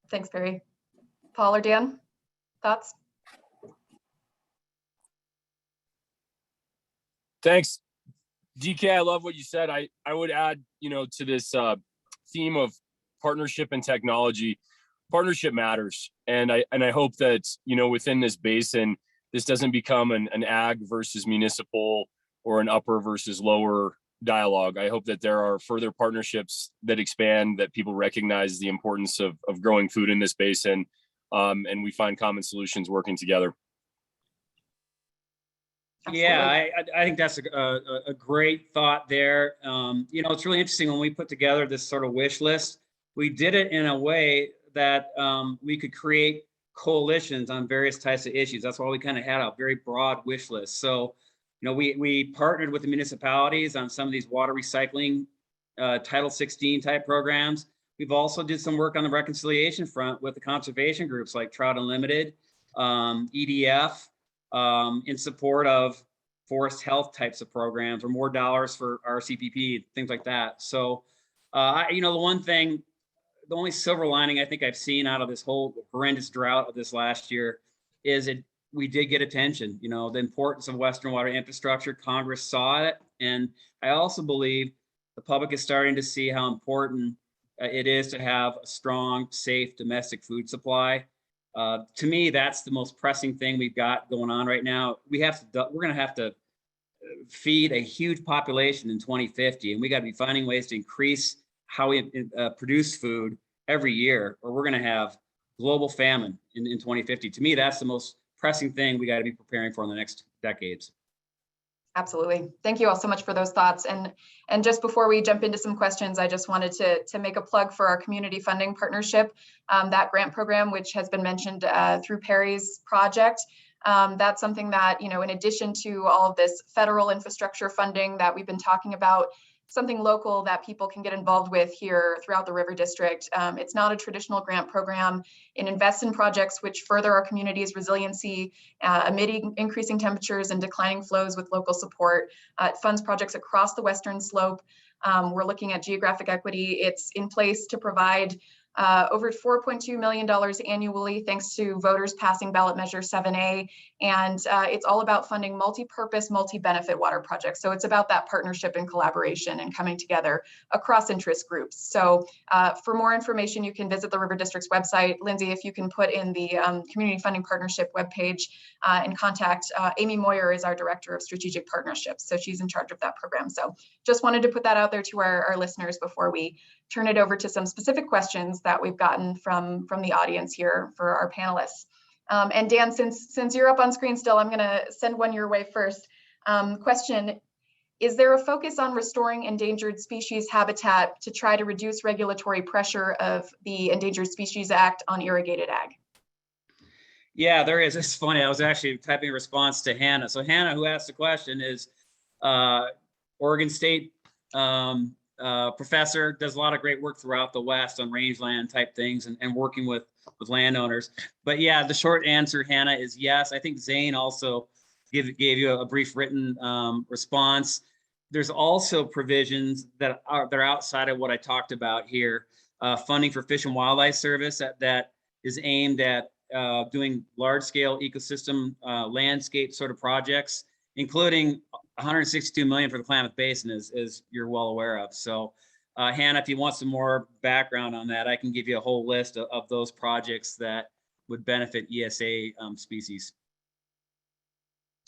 Speaker 1: Thanks, Perry. Paul or Dan, thoughts?
Speaker 2: Thanks, DK. I love what you said. I would add, to this theme of partnership and technology. Partnership matters, and I hope that within this basin, this doesn't become an ag versus municipal or an upper versus lower dialogue. I hope that there are further partnerships that expand, that people recognize the importance of growing food in this basin, and we find common solutions working together.
Speaker 1: Absolutely.
Speaker 3: Yeah, I think that's a great thought there. It's really interesting when we put together this sort of wish list, we did it in a way that we could create coalitions on various types of issues. That's why we kind of had a very broad wish list. So, we partnered with the municipalities on some of these water recycling Title 16 type programs. We've also did some work on the reconciliation front with the conservation groups like Trout Unlimited, EDF, in support of forest health types of programs, or more dollars for RCPP, things like that. So, the only silver lining I think I've seen out of this whole horrendous drought of this last year is we did get attention. The importance of Western water infrastructure, Congress saw it. And I also believe the public is starting to see how important it is to have a strong, safe domestic food supply. To me, that's the most pressing thing we've got going on right now. We're going to have to feed a huge population in 2050, and we got to be finding ways to increase how we produce food every year, or we're going to have global famine in 2050. To me, that's the most pressing thing we got to be preparing for in the next decades.
Speaker 1: Absolutely. Thank you all so much for those thoughts. And just before we jump into some questions, I just wanted to make a plug for our community funding partnership, that grant program, which has been mentioned through Perry's project. That's something that, in addition to all of this federal infrastructure funding that we've been talking about, something local that people can get involved with here throughout the River District. It's not a traditional grant program. It invests in projects which further our community's resiliency amid increasing temperatures and declining flows with local support. It funds projects across the Western Slope. We're looking at geographic equity. It's in place to provide over $4.2 million annually, thanks to voters passing ballot measure 7A. And it's all about funding multi-purpose, multi-benefit water projects. So it's about that partnership and collaboration and coming together across interest groups. So for more information, you can visit the River District's website. Lindsay, if you can put in the Community Funding Partnership webpage and contact Amy Moyer is our Director of Strategic Partnerships. So she's in charge of that program. So just wanted to put that out there to our listeners before we turn it over to some specific questions that we've gotten from the audience here for our panelists. And Dan, since you're up on screen still, I'm gonna send one your way first. Question, is there a focus on restoring endangered species habitat to try to reduce regulatory pressure of the Endangered Species Act on irrigated ag?
Speaker 3: Yeah, there is. It's funny. I was actually typing a response to Hannah. So Hannah, who asked the question, is Oregon State professor, does a lot of great work throughout the West on rangeland type things and working with landowners. But yeah, the short answer, Hannah, is yes. I think Zane also gave you a brief written response. There's also provisions that are outside of what I talked about here. Funding for Fish and Wildlife Service that is aimed at doing large-scale ecosystem landscape sort of projects, including 162 million for the Klamath Basin, as you're well aware of. So Hannah, if you want some more background on that, I can give you a whole list of those projects that would benefit ESA species.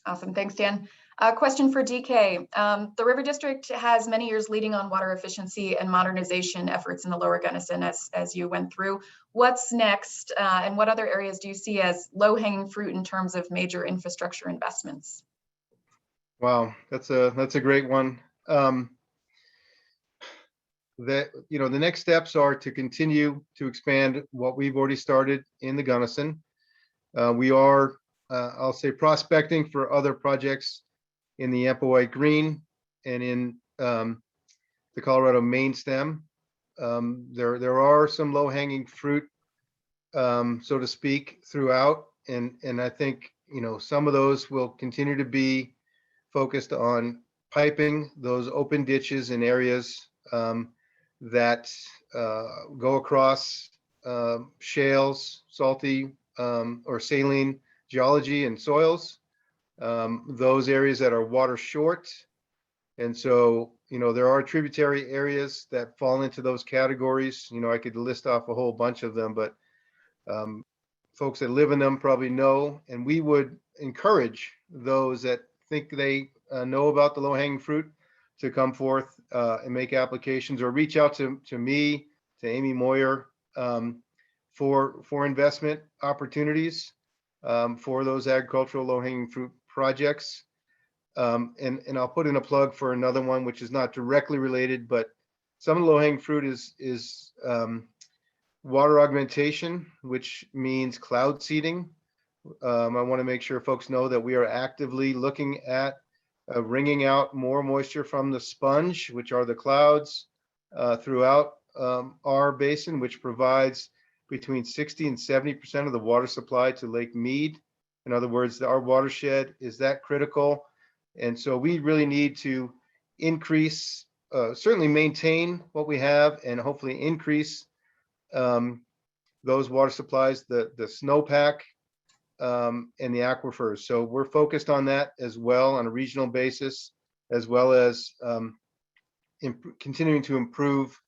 Speaker 1: Awesome, thanks, Dan. Question for DK. The River District has many years leading on water efficiency and modernization efforts in the Lower Gunnison, as you went through. What's next, and what other areas do you see as low-hanging fruit in terms of major infrastructure investments?
Speaker 5: Wow, that's a great one. The next steps are to continue to expand what we've already started in the Gunnison. We are, I'll say, prospecting for other projects in the Ampawhite Green and in the Colorado main stem. There are some low-hanging fruit, so to speak, throughout, and I think some of those will continue to be focused on piping those open ditches in areas that go across shales, salty or saline geology and soils, those areas that are water short. And so, there are tributary areas that fall into those categories. I could list off a whole bunch of them, but folks that live in them probably know, and we would encourage those that think they know about the low-hanging fruit to come forth and make applications or reach out to me, to Amy Moyer, for investment opportunities for those agricultural low-hanging fruit projects. And I'll put in a plug for another one, which is not directly related, but some of the low-hanging fruit is water augmentation, which means cloud seeding. I want to make sure folks know that we are actively looking at wringing out more moisture from the sponge, which are the clouds, throughout our basin, which provides between 60 and 70% of the water supply to Lake Mead. In other words, our watershed is that critical. And so we really need to increase, certainly maintain what we have and hopefully increase those water supplies, the snowpack, and the aquifers. So we're focused on that as well on a regional basis, as well as continuing to improve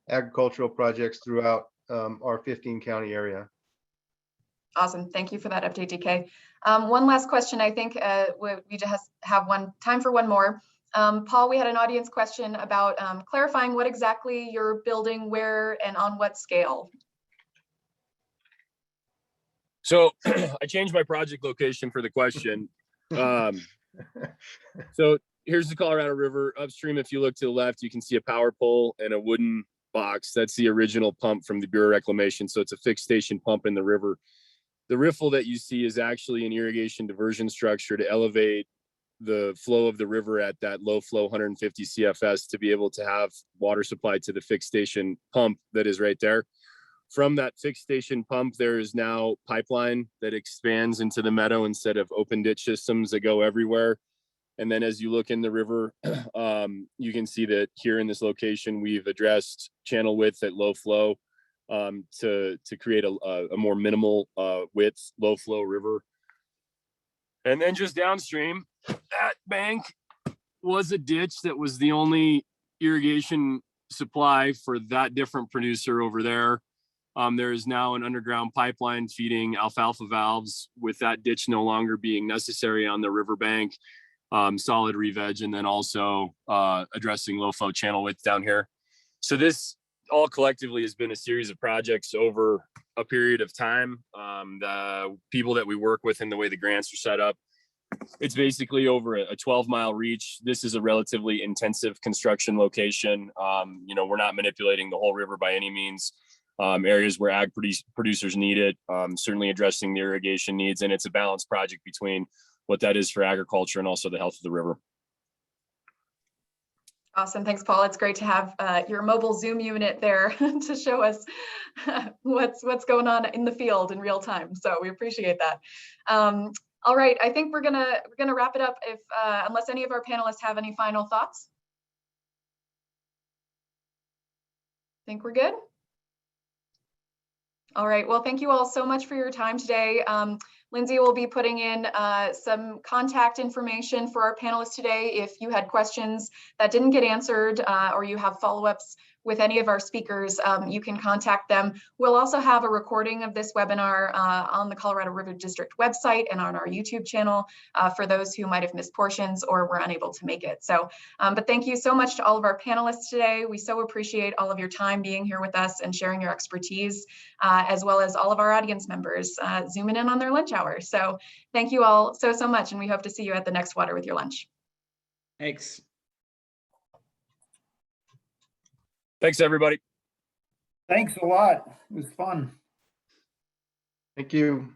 Speaker 5: agricultural projects throughout our 15 county area.
Speaker 1: Awesome. Thank you for that update, DK. One last question. I think we just have time for one more. Paul, we had an audience question about clarifying what exactly you're building, where, and on what scale.
Speaker 2: So I changed my project location for the question. So here's the Colorado River. Upstream, if you look to the left, you can see a power pole and a wooden box. That's the original pump from the Bureau of Reclamation. So it's a fixed station pump in the river. The riffle that you see is actually an irrigation diversion structure to elevate the flow of the river at that low flow 150 CFS to be able to have water supply to the fixed station pump that is right there. From that fixed station pump, there is now pipeline that expands into the meadow instead of open ditch systems that go everywhere. And then as you look in the river, you can see that here in this location, we've addressed channel width at low flow to create a more minimal width, low flow river. And then just downstream, that bank was a ditch that was the only irrigation supply for that different producer over there. There is now an underground pipeline feeding alfalfa valves, with that ditch no longer being necessary on the riverbank, solid re-veg, and then also addressing low flow channel width down here. So this all collectively has been a series of projects over a period of time. The people that we work with and the way the grants are set up, it's basically over a 12-mile reach. This is a relatively intensive construction location. We're not manipulating the whole river by any means. Areas where ag producers need it, certainly addressing the irrigation needs. And it's a balanced project between what that is for agriculture and also the health of the river.
Speaker 1: Awesome. Thanks, Paul. It's great to have your mobile Zoom unit there to show us what's going on in the field in real time. So we appreciate that. All right, I think we're gonna wrap it up if unless any of our panelists have any final thoughts. I think we're good. All right, well, thank you all so much for your time today. Lindsay will be putting in some contact information for our panelists today. If you had questions that didn't get answered or you have follow-ups with any of our speakers, you can contact them. We'll also have a recording of this webinar on the Colorado River District website and on our YouTube channel for those who might have missed portions or were unable to make it. So, but thank you so much to all of our panelists today. We so appreciate all of your time being here with us and sharing your expertise, as well as all of our audience members zooming in on their lunch hour. So thank you all so much, and we hope to see you at the next Water with Your Lunch.
Speaker 3: Thanks.
Speaker 2: Thanks, everybody.
Speaker 4: Thanks a lot. It was fun.
Speaker 5: Thank you.